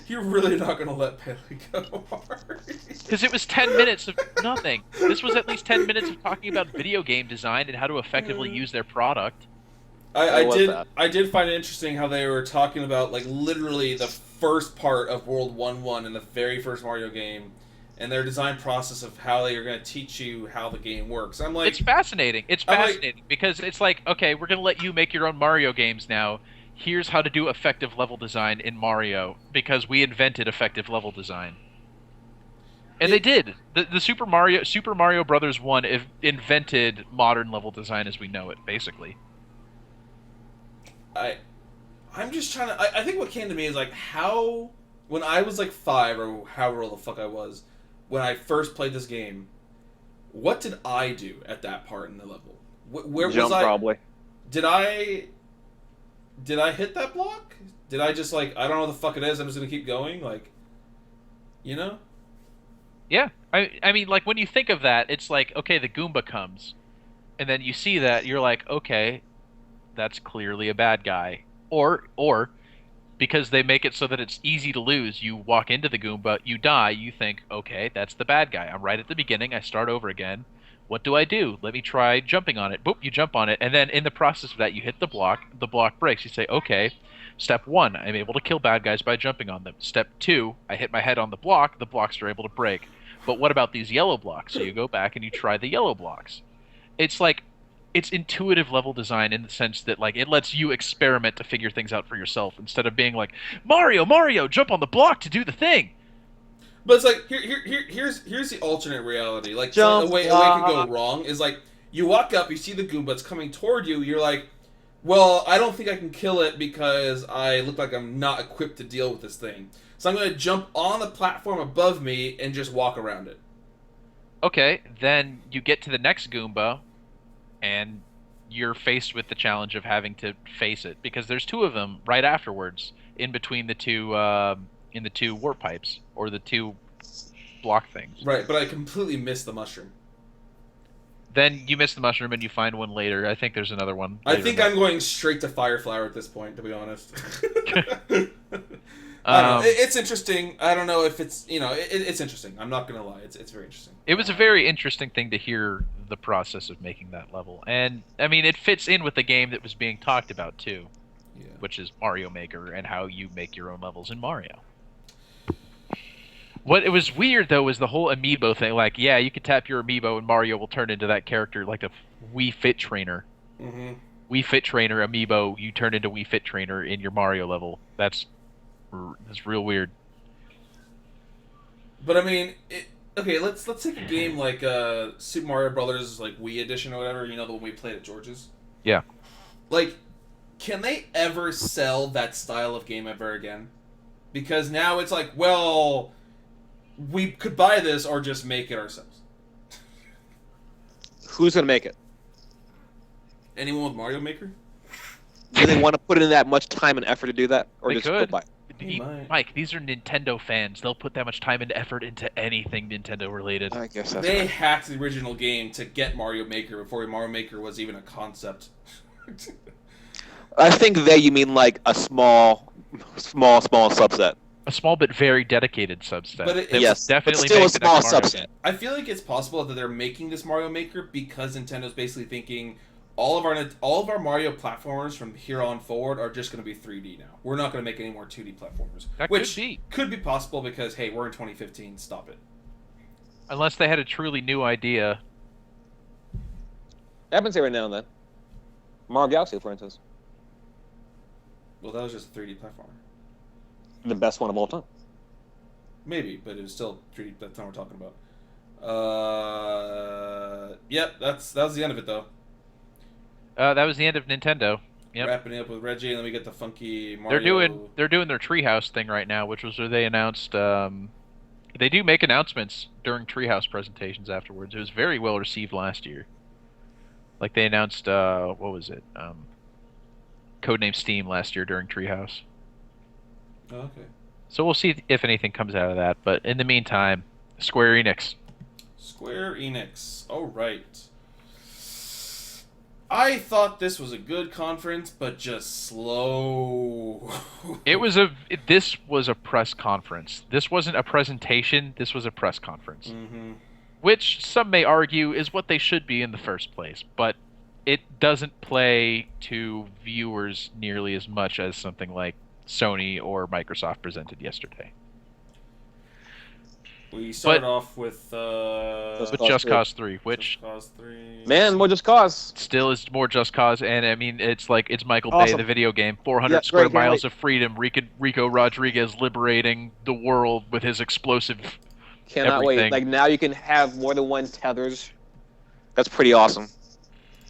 You're really not gonna let Pele go hard. Because it was 10 minutes of nothing. This was at least 10 minutes of talking about video game design and how to effectively use their product. I did find it interesting how they were talking about like literally the first part of World 1-1 in the very first Mario game, and their design process of how they are going to teach you how the game works. I'm like, it's fascinating. It's fascinating because it's like, okay, we're going to let you make your own Mario games now. Here's how to do effective level design in Mario because we invented effective level design. And they did. The Super Mario Brothers 1 invented modern level design as we know it, basically. I'm just trying to. I think what came to me is like how when I was like 5 or however old the fuck I was when I first played this game. What did I do at that part in the level? Where Jump, was I? probably. Did I hit that block? Did I just like I don't know what the fuck it is? I'm just gonna keep going, like, you know? Yeah, I mean, like when you think of that, it's like, okay, the Goomba comes, and then you see that, you're like, okay, that's clearly a bad guy. Or because they make it so that it's easy to lose, you walk into the Goomba, you die, you think, okay, that's the bad guy. I'm right at the beginning, I start over again. What do I do? Let me try jumping on it. Boop, you jump on it, and then in the process of that, you hit the block breaks. You say, okay, step 1, I'm able to kill bad guys by jumping on them. Step 2, I hit my head on the blocks are able to break. But what about these yellow blocks? So you go back and you try the yellow blocks. It's like, it's intuitive level design in the sense that like it lets you experiment to figure things out for yourself instead of being like, Mario, jump on the block to do the thing. But it's like here's the alternate reality. Like Jump, a way it could go wrong is like you walk up, you see the Goomba, it's coming toward you, you're like, well, I don't think I can kill it because I look like I'm not equipped to deal with this thing. So I'm going to jump on the platform above me and just walk around it. Okay, then you get to the next Goomba, and you're faced with the challenge of having to face it because there's 2 of them right afterwards in between the 2 in the 2 warp pipes or the 2 block things. Right, but I completely missed the mushroom. Then you miss the mushroom and you find one later. I think there's another one. I think I'm going straight to Fire Flower at this point, to be honest. I don't know. It's interesting. I don't know if it's, you know, it's interesting. I'm not going to lie. It's very interesting. It was a very interesting thing to hear the process of making that level. And, I mean, it fits in with the game that was being talked about, too. Yeah. Which is Mario Maker and how you make your own levels in Mario. What it was weird, though, was the whole amiibo thing. Like, yeah, you could tap your amiibo and Mario will turn into that character, like a Wii Fit Trainer. Mm-hmm. Wii Fit Trainer amiibo, you turn into Wii Fit Trainer in your Mario level. That's real weird. But I mean, okay, let's take a game like Super Mario Brothers, like Wii Edition or whatever. You know, the one we played at George's. Yeah. Like, can they ever sell that style of game ever again? Because now it's like, well, we could buy this or just make it ourselves. Who's gonna make it? Anyone with Mario Maker? Do they want to put in that much time and effort to do that, or They just could. go buy it? Mike, these are Nintendo fans. They'll put that much time and effort into anything Nintendo related. I guess that's they right. hacked the original game to get Mario Maker before Mario Maker was even a concept. I think you mean like a small subset. A small but very dedicated subset. But it, That yes, will definitely but still make a the next small Mario subset. game. I feel like it's possible that they're making this Mario Maker because Nintendo's basically thinking all of our Mario platformers from here on forward are just going to be 3D now. We're not going to make any more 2D platformers. That which could be. possible because, hey, we're in 2015. Stop it. Unless they had a truly new idea. Happens every now and then. Mario Galaxy, for instance, Well, that was just a 3D platformer. the best one of all time. Maybe, but it was still 3D. That's not what we're talking about. Yep, that was the end of it though. That was the end of Nintendo. Yep. Wrapping it up with Reggie, and then we get the funky Mario. They're doing their Treehouse thing right now, which was where they announced. They do make announcements during Treehouse presentations afterwards. It was very well received last year. Like they announced, what was it? Codename Steam last year during Treehouse. Oh, okay. So we'll see if anything comes out of that. But in the meantime, Square Enix. Square Enix. All right. I thought this was a good conference, but just slow. This was a press conference. This wasn't a presentation. This was a press conference. Mm-hmm. Which some may argue is what they should be in the first place, but it doesn't play to viewers nearly as much as something like Sony or Microsoft presented yesterday. We started off with Just Cause 3, which Just Cause 3. Man, more Just Cause. still is more Just Cause, and I mean it's Michael Bay, Awesome. the video game, 400 Yeah, square great, can't miles wait. of freedom, Rico Rodriguez liberating the world with his explosive. Cannot Everything. wait. Like now you can have more than one tethers. That's pretty awesome.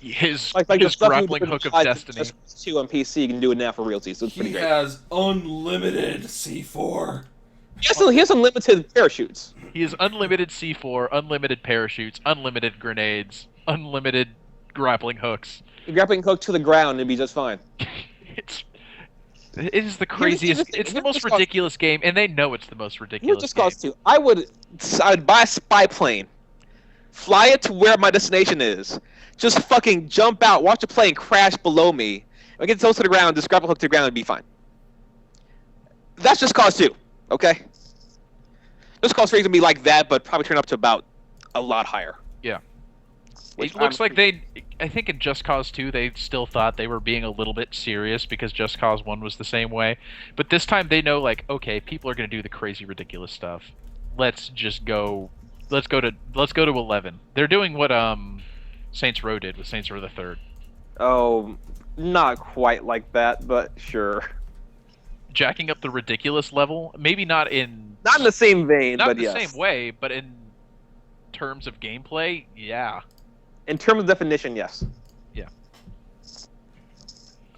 His Like the his stuff you grappling could hook of try destiny. Just 2 on PC, you can do it now for realty. So it's pretty He great. has unlimited C4. He has unlimited parachutes. He has unlimited C4, unlimited parachutes, unlimited grenades, unlimited grappling hooks. You grappling hook to the ground and be just fine. It is the craziest. It's the most ridiculous game, and they know it's the most Here's ridiculous Just game. Cause 2. I would buy a spy plane, fly it to where my destination is, just fucking jump out, watch the plane crash below me, and get close to the ground, just grapple hook to the ground and be fine. That's Just Cause 2, okay? Just Cause 3 is gonna be like that, but probably turn up to about a lot higher. Yeah. Which It looks like I think in Just Cause 2 they still thought they were being a little bit serious because Just Cause 1 was the same way. But this time they know, like, okay, people are going to do the crazy ridiculous stuff. Let's go to 11. They're doing what Saints Row did with Saints Row the 3rd. Oh, not quite like that, but sure. Jacking up the ridiculous level, maybe not in the same vein, not but in the yes. same way, but in terms of gameplay, yeah. In terms of definition, yes.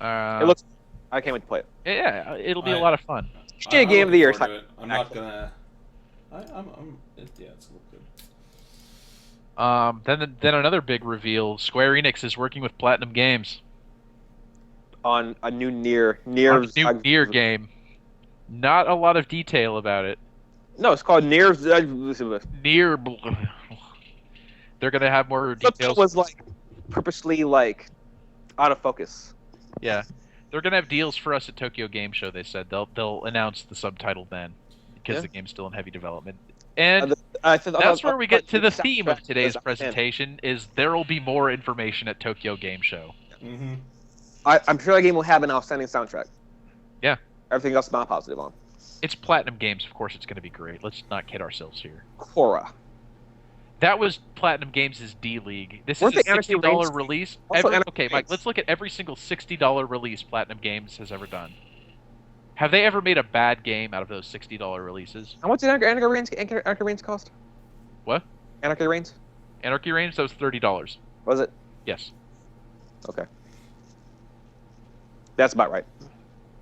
It looks. I can't wait to play it. Yeah, it'll be a lot of fun. GTA Game of the Year. looking forward to it. I'm not gonna. Yeah, it's good. Then another big reveal: Square Enix is working with Platinum Games On a new Nier. on a new Nier game. Not a lot of detail about it. No, it's called Nier. Nier. They're gonna have more details. It was like purposely like out of focus. Yeah, they're gonna have deals for us at Tokyo Game Show. They said they'll announce the subtitle then, because the game's still in heavy development. And that's where we get to the theme of today's presentation: is there will be more information at Tokyo Game Show. Mm-hmm. I'm sure that game will have an outstanding soundtrack. Yeah. Everything else I'm not positive on. It's Platinum Games, of course. It's going to be great. Let's not kid ourselves here. Korra. That was Platinum Games' D League. This Weren't is a they Anarchy $60 Reigns? release. Also Anarchy Okay, Mike, Reigns. let's look at every single $60 release Platinum Games has ever done. Have they ever made a bad game out of those $60 releases? How much did Anarchy Reigns cost? What? Anarchy Reigns? Anarchy Reigns, that was $30. Was it? Yes. Okay. That's about right.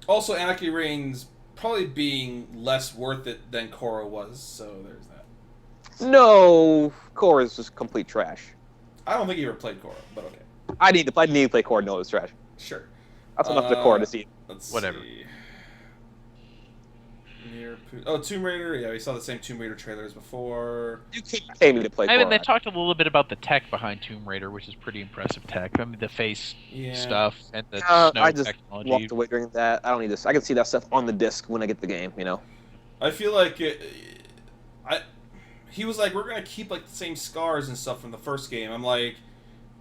Also, Anarchy Reigns probably being less worth it than Korra was, so there's that. No, Korra is just complete trash. I don't think you ever played Korra, but okay. I need to play Korra. No, it's trash. Sure. That's enough to Korra to see. Let's Whatever. see. Oh, Tomb Raider. Yeah, we saw the same Tomb Raider trailer as before. You could pay me to play I mean, Korra. they talked a little bit about the tech behind Tomb Raider, which is pretty impressive tech. I mean, the face stuff and the snow I just technology. walked away during that. I don't need this. I can see that stuff on the disc when I get the game, you know? I feel like he was like, we're gonna keep like the same scars and stuff from the first game. I'm like,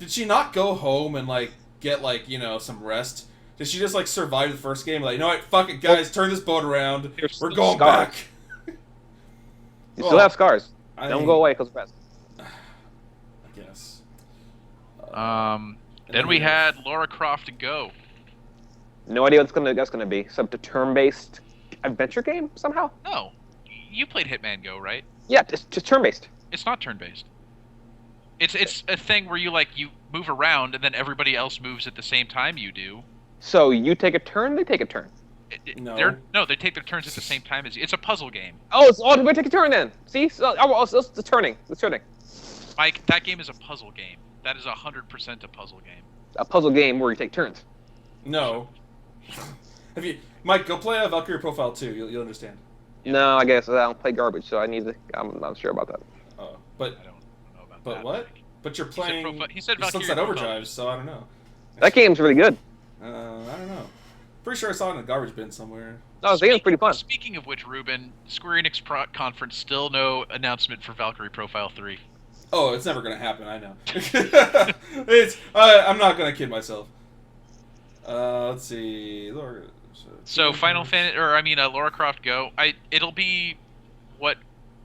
did she not go home and like get like some rest? Did she just like survive the first game? Like, you know what? Fuck it, guys. Turn this boat around. We're going scars. back. You still have scars. I Don't mean, go away because of rest. I guess. And Then we have- had Lara Croft Go. No idea what that's gonna be. Some turn-based adventure game somehow. No, you played Hitman Go, right? Yeah, just turn-based. It's not turn-based. It's a thing where you move around and then everybody else moves at the same time you do. So you take a turn, they take a turn. No. They take their turns at the same time as you. It's a puzzle game. Oh, it's all we take a turn then. See, it's turning. It's turning. Mike, that game is a puzzle game. That is 100% a puzzle game. A puzzle game where you take turns. No. Have you, Mike? Go play Valkyrie Profile 2. You'll understand. No, I guess I don't play garbage, so I need to. I'm not sure about that. But I don't know about but that. what? But you're playing. He said Valkyrie Sunset Profile. Overdrive, so I don't know. That game's really good. I don't know. Pretty sure I saw it in a garbage bin somewhere. No, the game's pretty fun. Speaking of which, Ruben, Square Enix conference, still no announcement for Valkyrie Profile 3. Oh, it's never gonna happen. I know. I'm not gonna kid myself. Let's see. So Lara Croft Go. It'll be what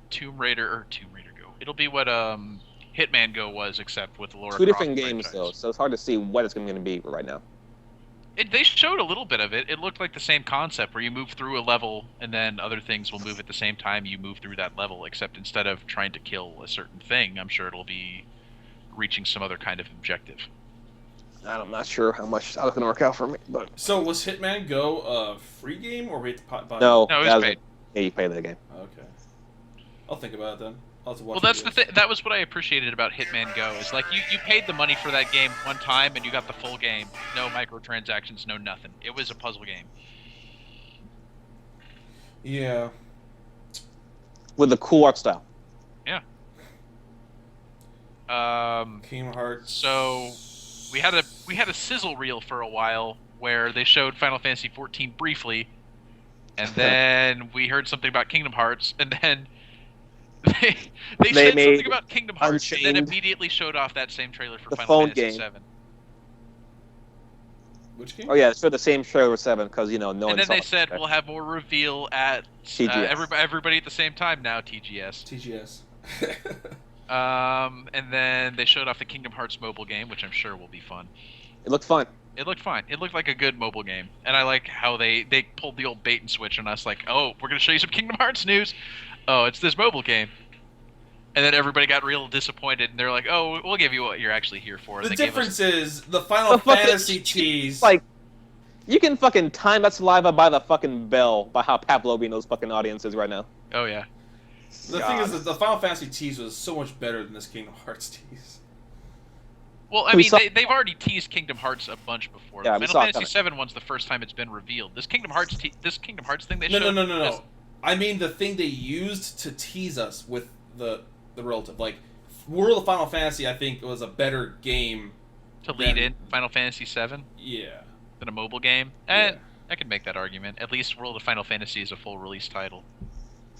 Tomb Raider Go. It'll be what Hitman Go was, except with the Lara Croft Two different games franchise. though, so it's hard to see what it's going to be right now. They showed a little bit of it. It looked like the same concept where you move through a level and then other things will move at the same time you move through that level, except instead of trying to kill a certain thing, I'm sure it'll be reaching some other kind of objective. I'm not sure how much that's going to work out for me, but So was Hitman Go a free game or we had to buy? no, No, it was that paid. Yeah, you pay the game. Okay. I'll think about it then. I'll have to watch Well, that's the videos. thing. That was what I appreciated about Hitman Go. Is like you paid the money for that game one time and you got the full game. No microtransactions, no nothing. It was a puzzle game. Yeah. With the cool art style. Kingdom Hearts. So we had a sizzle reel for a while where they showed Final Fantasy 14 briefly, and then we heard something about Kingdom Hearts, and then they said made something about Kingdom Hearts, and then Unchained immediately showed off that same trailer for the Final phone Fantasy game. 7. Which game? Oh yeah, it's for the same trailer with 7 because no And one then saw they it. said we'll have more reveal at TGS. everybody at the same time now, TGS. TGS. And then they showed off the Kingdom Hearts mobile game, which I'm sure will be fun. It looked fun. It looked fine. It looked like a good mobile game. And I like how they pulled the old bait and switch on us, like, oh, we're going to show you some Kingdom Hearts news. Oh, it's this mobile game. And then everybody got real disappointed, and they're like, oh, we'll give you what you're actually here for. And The they gave difference us... is the Final The fucking- Fantasy tease. Like, you can fucking time that saliva by the fucking bell by how Pavlovian those fucking audiences right now. Oh, yeah. The thing is that the Final Fantasy tease was so much better than this Kingdom Hearts tease. Well, I We mean, saw- they've already teased Kingdom Hearts a bunch before. Yeah, The we Final saw it Fantasy coming. 7 one's the first time it's been revealed. This Kingdom Hearts thing they No, showed... no. I mean the thing they used to tease us with the relative. Like, World of Final Fantasy, I think, was a better game. To lead than- in Final Fantasy 7 Yeah. than a mobile game. And I could make that argument. At least World of Final Fantasy is a full release title.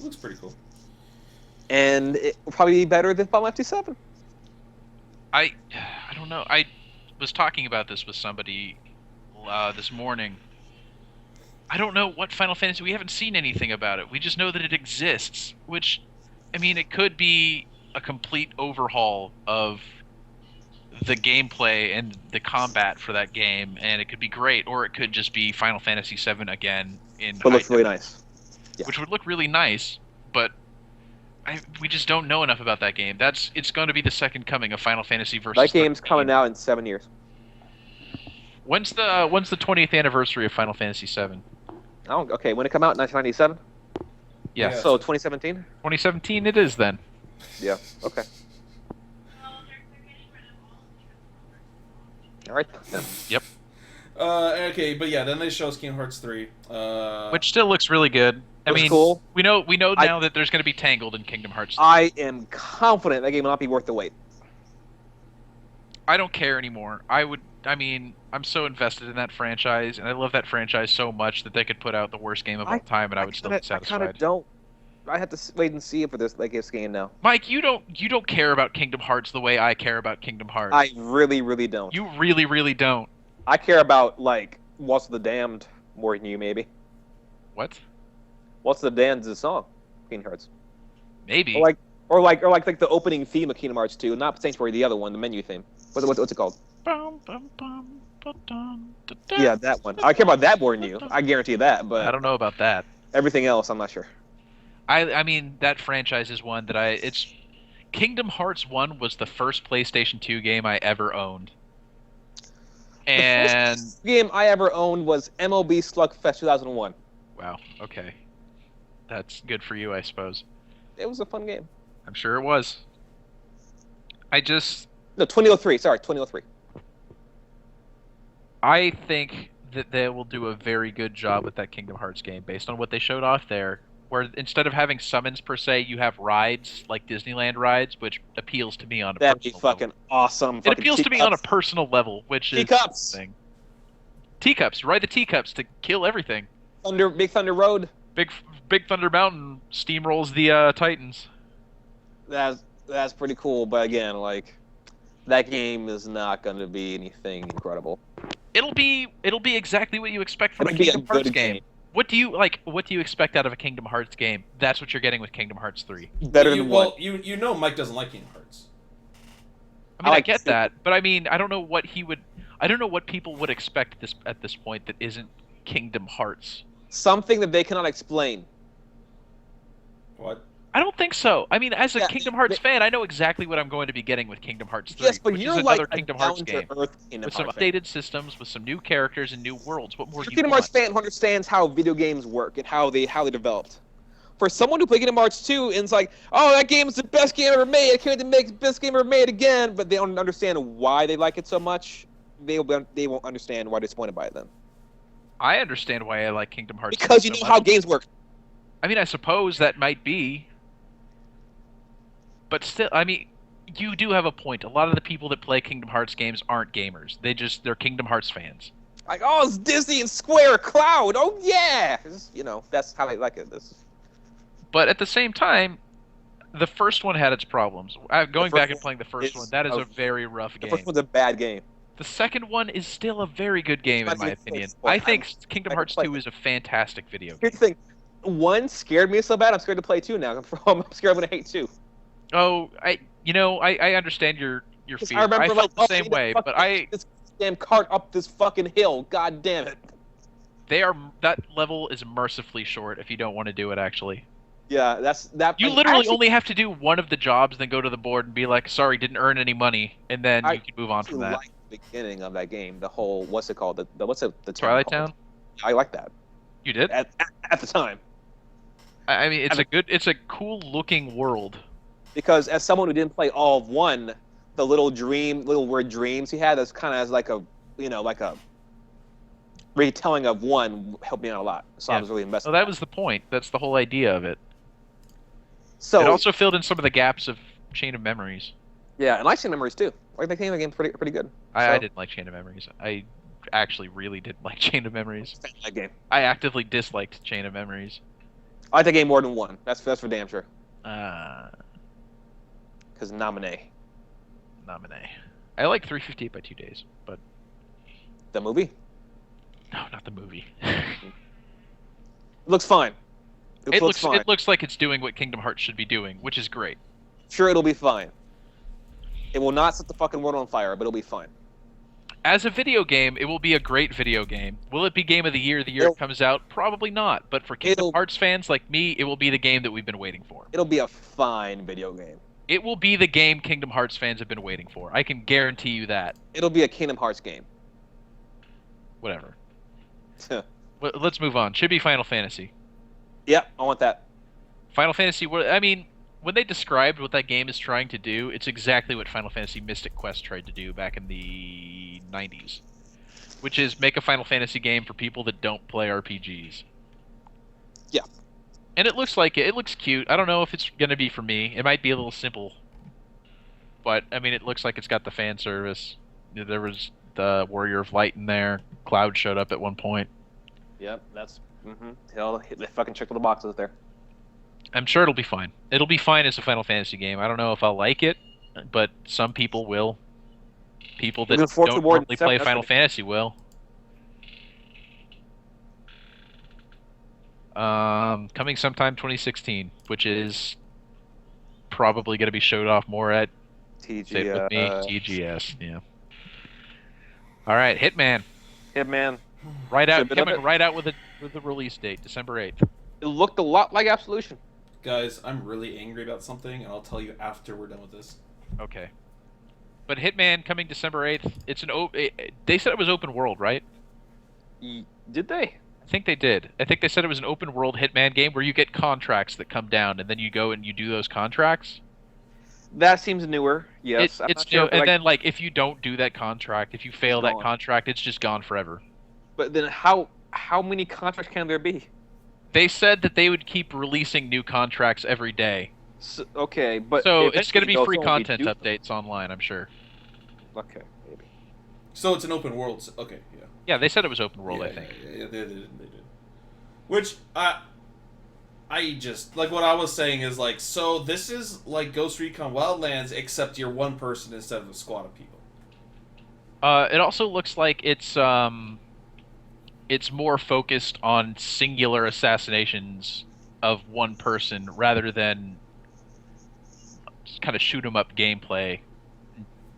Looks pretty cool. And it will probably be better than Final Fantasy 7. I don't know. I was talking about this with somebody this morning. I don't know what Final Fantasy... We haven't seen anything about it. We just know that it exists. Which, I mean, it could be a complete overhaul of the gameplay and the combat for that game, and it could be great. Or it could just be Final Fantasy VII again in But it looks high really def, nice. Yeah. which would look really nice, but... we just don't know enough about that game. It's going to be the second coming of Final Fantasy versus. That game's 13. coming out in 7 years. When's the 20th anniversary of Final Fantasy VII? Oh, okay. When it come out, 1997. Yeah, Yeah. So 2017. 2017 it is then. Yeah. Okay. All right. Yeah. Yep. Okay, but yeah, then they show us Kingdom Hearts 3. Which still looks really good. I Looks mean, cool. we know now that there's going to be Tangled in Kingdom Hearts. I am confident that game will not be worth the wait. I don't care anymore. I'm so invested in that franchise, and I love that franchise so much that they could put out the worst game of all time, and I would still be I kind satisfied. of don't. I have to wait and see for this game now. Mike, you don't care about Kingdom Hearts the way I care about Kingdom Hearts. I really, really don't. You really, really don't. I care about like What's the Damned more than you, maybe. What? What's the Damned is a song, Kingdom Hearts. Maybe. Or, like Or like the opening theme of Kingdom Hearts 2, not Sanctuary, the other one, the menu theme. What's it called? Bum, bum, bum, ba-dum, da-da. Yeah, that one. I care about that more than you. I guarantee that. I But don't know about that. everything else, I'm not sure. I mean that franchise is one that it's Kingdom Hearts 1 was the first PlayStation 2 game I ever owned. The And first game I ever owned was MLB Slugfest 2001. wow, okay. That's good for you, I suppose. It was a fun game. I'm sure it was. I just No, 2003. Sorry, 2003. I think that they will do a very good job with that Kingdom Hearts game based on what they showed off there. Where instead of having summons per se, you have rides like Disneyland rides, which appeals to me on a That'd be personal fucking level. awesome. It appeals to me on a personal level, which is Teacups. the thing. Teacups, ride the teacups to kill everything. Big Thunder Road. Big Thunder Mountain steamrolls the Titans. That's pretty cool, but again, like that game is not going to be anything incredible. It'll be exactly what you expect from It'll a be a Kingdom Hearts good game. game. What do you expect out of a Kingdom Hearts game? That's what you're getting with Kingdom Hearts 3. Better than one. Well, you know Mike doesn't like Kingdom Hearts. I mean, I like get two. that, but I mean, I don't know what people would expect at this point that isn't Kingdom Hearts. Something that they cannot explain. What? I don't think so. I mean, as a Yeah, Kingdom Hearts fan, I know exactly what I'm going to be getting with Kingdom Hearts 3, Yes, but which you're is like another a Kingdom Hearts game down-to-earth Kingdom with some Hearts fan. updated systems, with some new characters and new worlds. What more You're do a you Kingdom want? Hearts fan who understands how video games work and how they developed. For someone who played Kingdom Hearts 2 and it's like, oh, that game is the best game ever made. I can't wait to make the best game ever made again, but they don't understand why they like it so much. They won't understand why they're disappointed by it then. I understand why I like Kingdom Hearts Because 3 you so know much. how games work. I mean, I suppose that might be. But still, I mean, you do have a point. A lot of the people that play Kingdom Hearts games aren't gamers. They're Kingdom Hearts fans. Like, oh, it's Disney and Square, Cloud. Oh, yeah. That's how they like it. But at the same time, the first one had its problems. Going back and playing the first one, that is a very rough The game. first one's a bad game. The second one is still a very good game, in my opinion. I think Kingdom Hearts 2 is a fantastic video game. Here's the thing. One scared me so bad, I'm scared to play 2 now. I'm scared I'm going to hate 2. Oh, I understand your fear. I felt the same way, but this damn cart up this fucking hill. God damn it. that level is mercifully short if you don't want to do it, actually. Yeah, that. You literally only have to do one of the jobs, then go to the board and be like, sorry, didn't earn any money, and then you can move on from that. I like the beginning of that game. The whole, what's it called? The Twilight Town? I like that. You did? At the time. I mean, it's a cool looking world. Because as someone who didn't play all of 1, the little word dreams he had, that's kind of as like a retelling of 1 helped me out a lot. So I was really invested. Well, that was the point. That's the whole idea of it. So it also filled in some of the gaps of Chain of Memories. Yeah, and I like Chain of Memories too. Like that game's pretty good. I didn't like Chain of Memories. I actually really didn't like Chain of Memories. That game. I actively disliked Chain of Memories. I like that game more than 1. That's for damn sure. Because nominee. I like 358 by 2 Days, but the movie. No, not the movie. It looks fine. It looks fine. It looks like it's doing what Kingdom Hearts should be doing, which is great. Sure, it'll be fine. It will not set the fucking world on fire, but it'll be fine. As a video game, it will be a great video game. Will it be Game of the Year it comes out? Probably not. But for Kingdom Hearts fans like me, it will be the game that we've been waiting for. It'll be a fine video game. It will be the game Kingdom Hearts fans have been waiting for. I can guarantee you that. It'll be a Kingdom Hearts game. Whatever. Let's move on. Should be Final Fantasy. Yep, I want that. Final Fantasy, I mean, when they described what that game is trying to do, it's exactly what Final Fantasy Mystic Quest tried to do back in the 90s. Which is make a Final Fantasy game for people that don't play RPGs. Yeah. And it looks like it. It looks cute. I don't know if it's going to be for me. It might be a little simple. But, I mean, it looks like it's got the fan service. There was the Warrior of Light in there. Cloud showed up at one point. Yep, that's... They fucking checked all the boxes there. I'm sure it'll be fine. It'll be fine as a Final Fantasy game. I don't know if I'll like it, but some people will. People that don't normally play Final Fantasy will. Coming sometime 2016, which is probably going to be showed off more at, say it with me, TGS. TGS. Yeah. All right, Hitman. Hitman. Right out, Should've been on Hitman it. right out with the release date, December 8th. It looked a lot like Absolution. Guys, I'm really angry about something, and I'll tell you after we're done with this. Okay. But Hitman coming December 8th. It's they said it was open world, right? Did they? I think they did. I think they said it was an open world Hitman game where you get contracts that come down, and then you go and you do those contracts. That seems newer. Yes, I'm It's not sure. new, But, and then like if you don't do that contract, if you fail that gone. contract, it's just gone forever. but then how many contracts can there be? They said that they would keep releasing new contracts every day. So, okay, but So it's going to be eventually free they'll only content do- updates online, I'm sure. Okay, maybe. So it's an open world. So, okay, yeah. Yeah, they said it was open world, Yeah, I think. Yeah, they did. Which I just like what I was saying is like, so this is like Ghost Recon Wildlands, except you're one person instead of a squad of people. It also looks like it's more focused on singular assassinations of one person rather than kind of shoot 'em up gameplay.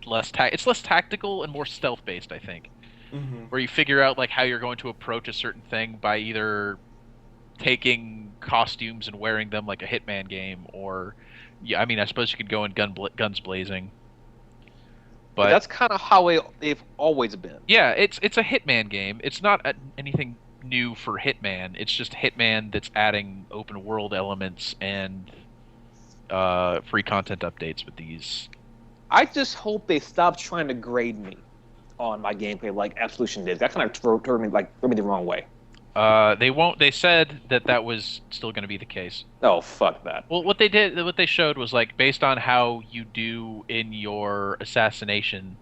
It's less tactical and more stealth based, I think. Mm-hmm. Where you figure out like how you're going to approach a certain thing by either taking costumes and wearing them like a Hitman game, or yeah, I mean, I suppose you could go in guns blazing. But That's kind of how they've always been. yeah, it's a Hitman game. It's not anything new for Hitman. It's just Hitman that's adding open world elements and free content updates with these. I just hope they stop trying to grade me on my gameplay like Absolution did. That kind of threw me the wrong way. They won't. They said that was still going to be the case. Oh, fuck that. Well, what they showed was like based on how you do in your assassination,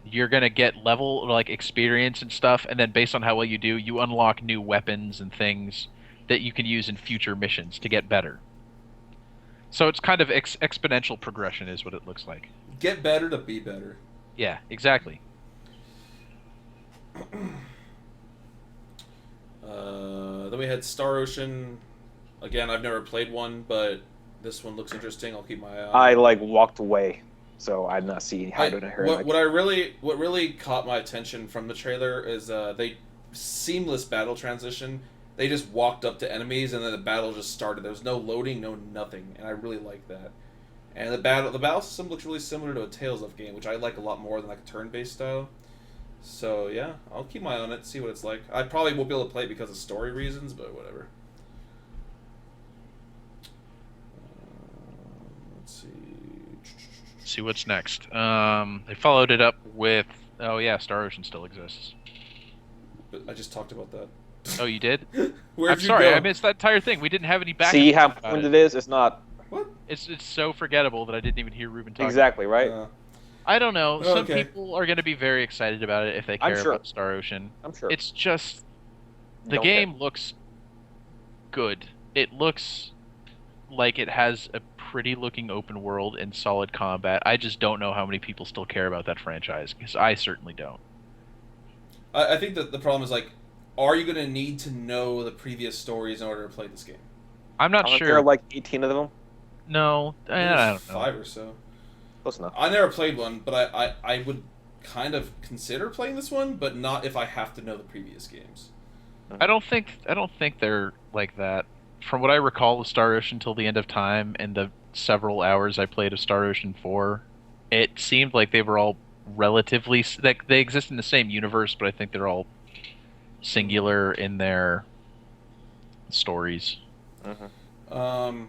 you're gonna get level like experience and stuff, and then based on how well you do, you unlock new weapons and things that you can use in future missions to get better. So it's kind of exponential progression, is what it looks like. Get better to be better. Yeah, exactly. Then we had Star Ocean. Again, I've never played one, but this one looks interesting. I'll keep my eye on I it. walked away, so I did not see how to hear it. What really caught my attention from the trailer is they seamless battle transition. They just walked up to enemies and then the battle just started. There was no loading, no nothing, and I really like that. And the battle system looks really similar to a Tales of game, which I like a lot more than like a turn-based style. So yeah, I'll keep my eye on it, see what it's like. I probably won't be able to play it because of story reasons, but whatever. Let's see. See what's next. They followed it up with Star Ocean still exists. But I just talked about that. Oh, you did? Where'd I'm you sorry, go? I missed that entire thing. We didn't have any back. See how about important it is? It's not What? It's so forgettable that I didn't even hear Ruben talk. exactly right. I don't know. Some Okay. people are going to be very excited about it if they I'm care sure. about Star Ocean. I'm sure. It's just the Don't game care. looks good. It looks like it has a pretty looking open world and solid combat. I just don't know how many people still care about that franchise because I certainly don't. I think that the problem is like, are you going to need to know the previous stories in order to play this game? I'm not Aren't sure. there like 18 of them? No, I There's don't know. 5 or so. Close enough. I never played one, but I would kind of consider playing this one, but not if I have to know the previous games. I don't think they're like that. From what I recall of Star Ocean till the end of time and the several hours I played of Star Ocean 4, it seemed like they were all relatively like they exist in the same universe, but I think they're all singular in their stories. Mm-hmm.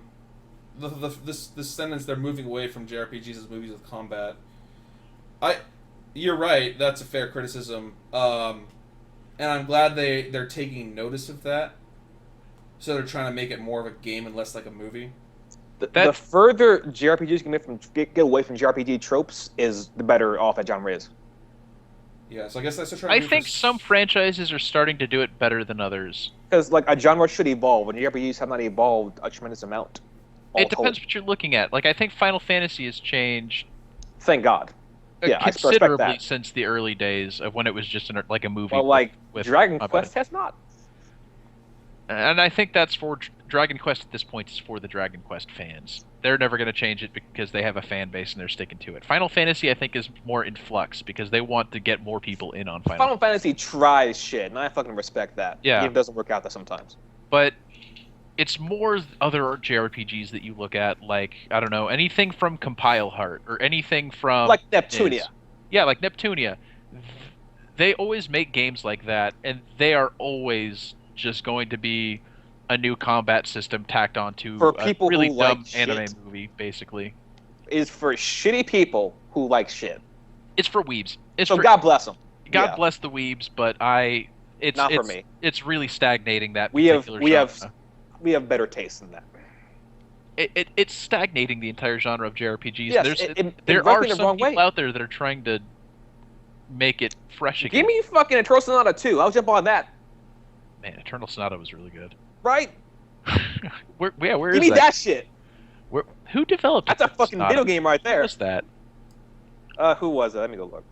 This sentence, they're moving away from JRPGs as movies with combat. You're right. That's a fair criticism. And I'm glad they're taking notice of that. So they're trying to make it more of a game and less like a movie. The further JRPGs can get away from JRPG tropes, is the better off that genre is. Yeah, so I guess that's what they're trying I to do. think some franchises are starting to do it better than others. Because like a genre should evolve, and JRPGs have not evolved a tremendous amount. It depends what you're looking at. Like I think Final Fantasy has changed Thank God. Yeah, I respect considerably that. since the early days of when it was just like a movie. Well, like with Dragon combat. Quest has not. And I think that's for Dragon Quest at this point is for the Dragon Quest fans. they're never going to change it because they have a fan base and they're sticking to it. Final Fantasy, I think, is more in flux because they want to get more people in on Final Fantasy tries shit, and I fucking respect that. Yeah. Even if it doesn't work out that sometimes. But it's more other JRPGs that you look at, like, I don't know, anything from Compile Heart or anything from... Like Neptunia. Yeah, like Neptunia. They always make games like that, and they are always just going to be a new combat system tacked onto For a people really who dumb like anime shit. movie, basically. Is for shitty people who like shit. It's for weebs. It's So for, God bless them. God bless the weebs, but Not for me. It's really stagnating that We particular genre. we have better taste than that. It's stagnating the entire genre of JRPGs. Yes, There are the some wrong people way. out there that are trying to make it fresh again. Give me fucking Eternal Sonata 2. I'll jump on that. Man, Eternal Sonata was really good. Right? Where Give is me that shit. Who developed That's a Eternal fucking Sonata? video game right Who there. was that? Who was it? Let me go look.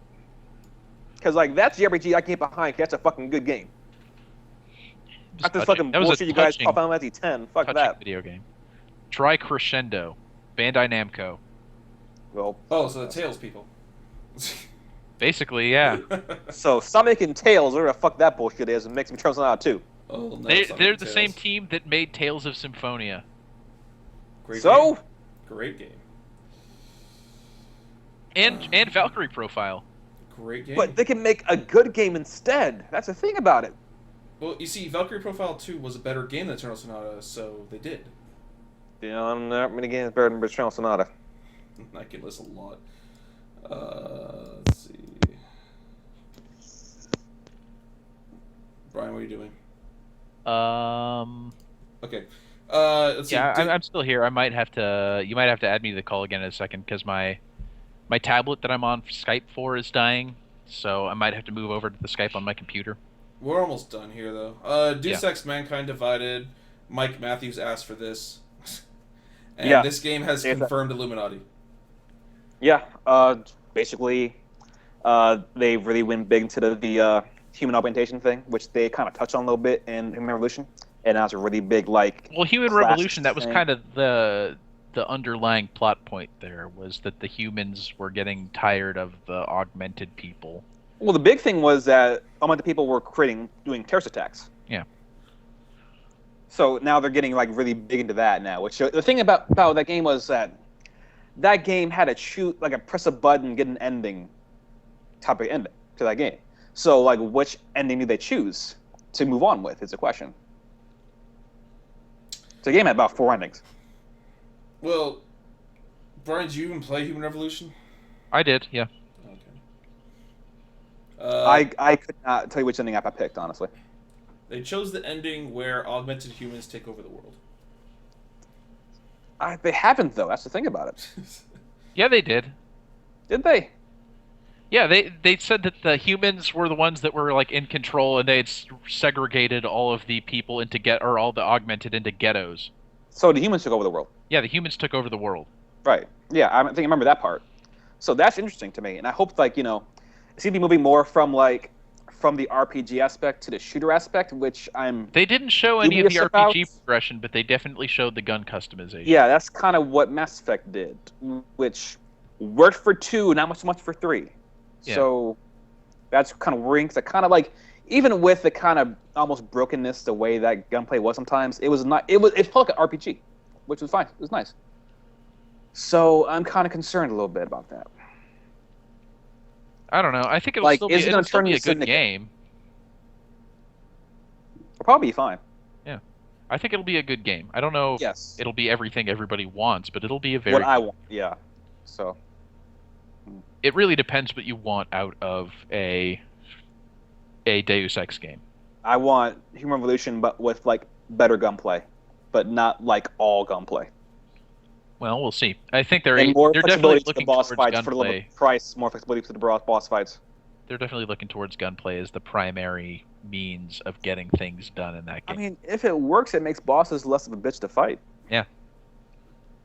Because, like, that's JRPG I can get behind. That's a fucking good game. After the fucking That was a bullshit you guys touching- call Final Fantasy 10. Fuck touching that. video game. Try Crescendo, Bandai Namco. Well, Oh, so the Tails people. Basically, yeah. so Sonic and Tails, whatever the fuck that bullshit is, and makes me Eternal Sonata 2. Oh, no, They're the same team that made Tales of Symphonia. Great So, game. Great game. And Valkyrie Profile. Great game. but they can make a good game instead. That's the thing about it. Well, you see, Valkyrie Profile 2 was a better game than Eternal Sonata, so they did. You know, not many games better than Eternal Sonata. I can list a lot. Let's see. Brian, what are you doing? Okay. Let's see. Yeah, I'm still here. You might have to add me to the call again in a second because my tablet that I'm on Skype for is dying, so I might have to move over to the Skype on my computer. We're almost done here, though. Deus Yeah. Ex Mankind Divided. Mike Matthews asked for this. And Yeah. this game has Deus Ex. confirmed Illuminati. Yeah, basically, they really went big into the human augmentation thing, which they kind of touched on a little bit in Human Revolution, and that's a really big, like... Well, Human classic Revolution, that was thing. kind of the underlying plot point there, was that the humans were getting tired of the augmented people. Well, the big thing was that augmented people were doing terrorist attacks. Yeah. So now they're getting, like, really big into that now, which the thing about that game was that game had a press a button, get an ending type of ending to that game. So, like, which ending do they choose to move on with is the question. So the game had about 4 endings. Well, Brian, did you even play Human Revolution? I did, yeah. Okay. I could not tell you which ending I picked, honestly. They chose the ending where augmented humans take over the world. They haven't, though. That's the thing about it. Yeah, they did. Did they? Yeah, they said that the humans were the ones that were like in control, and they had segregated all of the people or all the augmented into ghettos. So the humans took over the world. Yeah, the humans took over the world. Right. Yeah, I think I remember that part. So that's interesting to me, and I hope, like, it's going to be moving more from the RPG aspect to the shooter aspect, which I'm... They didn't show any of the dubious RPG about. progression, but they definitely showed the gun customization. Yeah, that's kind of what Mass Effect did, which worked for 2, not so much for 3. Yeah. So that's kind of worrying, because I kind of like, even with the kind of almost brokenness, the way that gunplay was sometimes, it felt like an RPG, which was fine. It was nice. So I'm kind of concerned a little bit about that. I don't know. I think it'll Like, still is it be, gonna it'll still turn be a into good Syndicate? game. It'll probably be fine. I think it'll be a good game. I don't know if Yes. it'll be everything everybody wants, but it'll be a very What I want, yeah. So It really depends what you want out of a Deus Ex game. I want Human Revolution, but with, like, better gunplay, but not like all gunplay. Well, we'll see. I think they're And more definitely flexibility to the looking boss towards fights for the little gunplay. price. More flexibility to the boss fights. They're definitely looking towards gunplay as the primary means of getting things done in that I game. mean, if it works, it makes bosses less of a bitch to fight.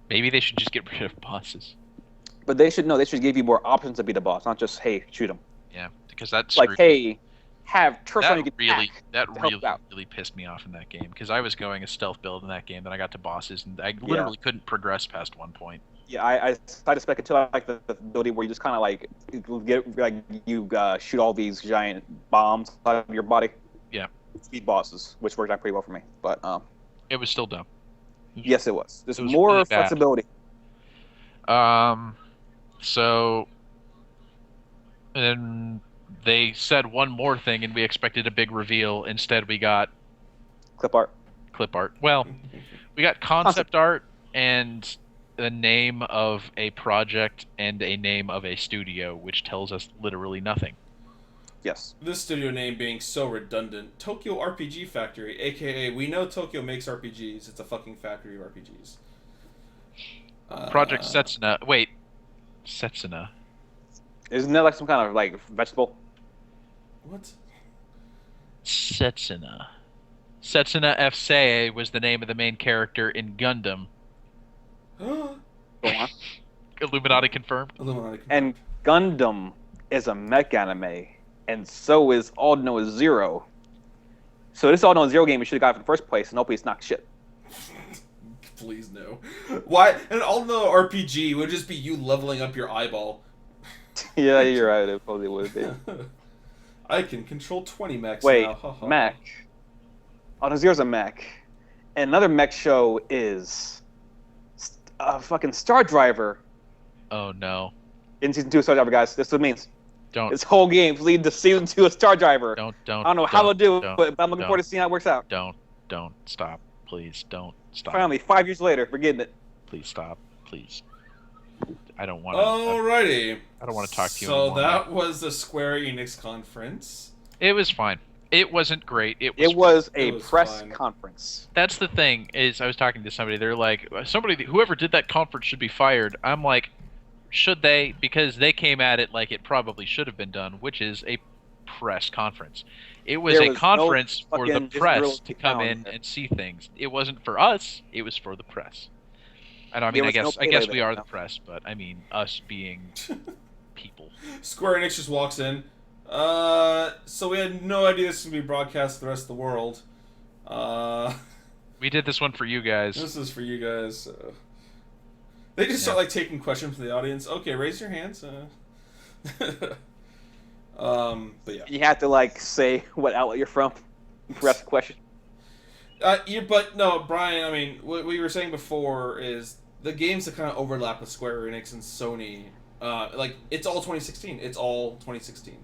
Maybe they should just get rid of bosses. But they should give you more options to beat a boss, not just, hey, shoot him. Yeah, because that's Like, hey, have turrets on you can hack that to help really you out. really pissed me off in that game because I was going a stealth build in that game. Then I got to bosses and I Yeah. literally couldn't progress past one point. Yeah, I decided to spec until I like the ability where you just kind of like shoot all these giant bombs out of your body. Yeah. Speed bosses, which worked out pretty well for me. But It was still dumb. yes, it was. There's It was more really bad. flexibility. So and they said one more thing, and we expected a big reveal. Instead, we got Clip art. clip art. Well, we got concept art and the name of a project and a name of a studio, which tells us literally nothing. Yes. This studio name being so redundant. Tokyo RPG Factory, aka we know Tokyo makes RPGs. It's a fucking factory of RPGs. Project Setsuna. Wait, Setsuna. Isn't that like some kind of like vegetable? What? Setsuna. Setsuna F. Sei was the name of the main character in Gundam. Go on. Illuminati confirmed. Illuminati. And Gundam is a mech anime, and so is All No Zero. So this All No Zero game we should have got in the first place, and hopefully it's not shit. Please no. Why? And all the RPG would just be you leveling up your eyeball. Yeah, you're right. It probably would be. I can control 20 mechs Wait, now. mech. All No Zero's a mech. And another mech show is fucking Star Driver. Oh no! In season 2 of Star Driver, guys. This is what it means. Don't. This whole game's leading to season 2 of Star Driver. Don't. I don't know how they'll do it, but I'm looking forward to seeing how it works out. Don't stop, please. Don't stop. Finally, 5 years later, we're getting it. Please stop, please. I don't want Alrighty. I don't want to talk to you So anymore. that was the Square Enix conference. It was fine. It wasn't great. It was a It was press fine. conference. That's the thing. Is I was talking to somebody. They're like, whoever did that conference should be fired. I'm like, should they? Because they came at it like it probably should have been done, which is a press conference. It was There a was conference no for the fucking press Israel to come in town. and see things. It wasn't for us. It was for the press. And I mean, There was no I guess Pele we there, are no. the press, but I mean, us being people. Square Enix just walks in. So we had no idea this was going to be broadcast to the rest of the world. We did this one for you guys. This is for you guys. They just start like taking questions from the audience. Okay, raise your hands. But yeah. You have to like say what outlet you're from. Press the question. But no, Brian. I mean, what we were saying before is the games that kind of overlap with Square Enix and Sony. Like it's all 2016. It's all 2016.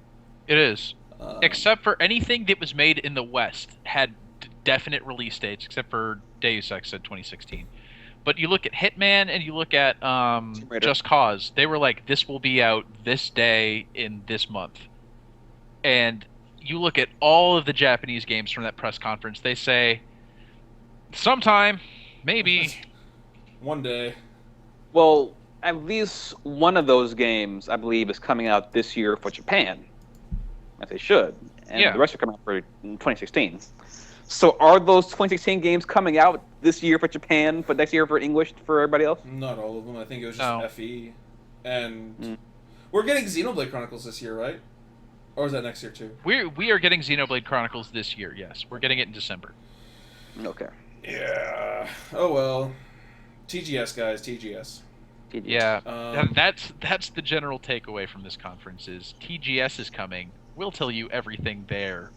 It is. Except for anything that was made in the West had definite release dates, except for Deus Ex said 2016. But you look at Hitman and you look at Just Cause, they were like, this will be out this day in this month. And you look at all of the Japanese games from that press conference, they say, sometime, maybe. One day. Well, at least one of those games, I believe, is coming out this year for Japan. As they should. And Yeah. the rest are coming out for 2016. So are those 2016 games coming out this year for Japan, but next year for English for everybody else? Not all of them. I think it was No. just FE. And we're getting Xenoblade Chronicles this year, right? Or is that next year too? We are getting Xenoblade Chronicles this year, yes. We're getting it in December. Okay. Yeah. Oh well. TGS, guys. TGS. Yeah. Um, That's the general takeaway from this conference is TGS is coming. We'll tell you everything there.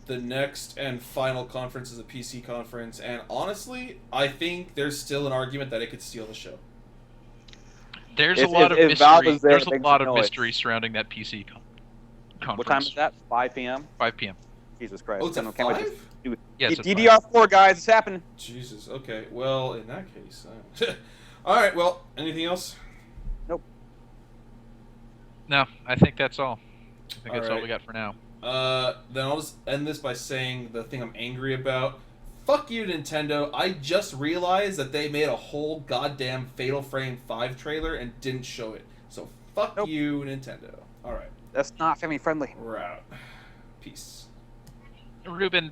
The next and final conference is a PC conference, and honestly, I think there's still an argument that it could steal the show. There's If- a lot if- of if Valve mystery. is there, There's it a makes lot some of noise. mystery surrounding that PC conference. What time is that? 5 p.m.? 5 p.m. Jesus Christ. Oh, it's at Can't wait to 5? do it. Yes, it's DDR4, guys, it's happening. Jesus. Okay. Well, in that case, all right. Well, anything else? No, I think that's all. I think that's all Alright. we got for now. Then I'll just end this by saying the thing I'm angry about. Fuck you, Nintendo. I just realized that they made a whole goddamn Fatal Frame 5 trailer and didn't show it. So fuck Nope. you, Nintendo. Alright. That's not family friendly. We're out. Peace. Ruben,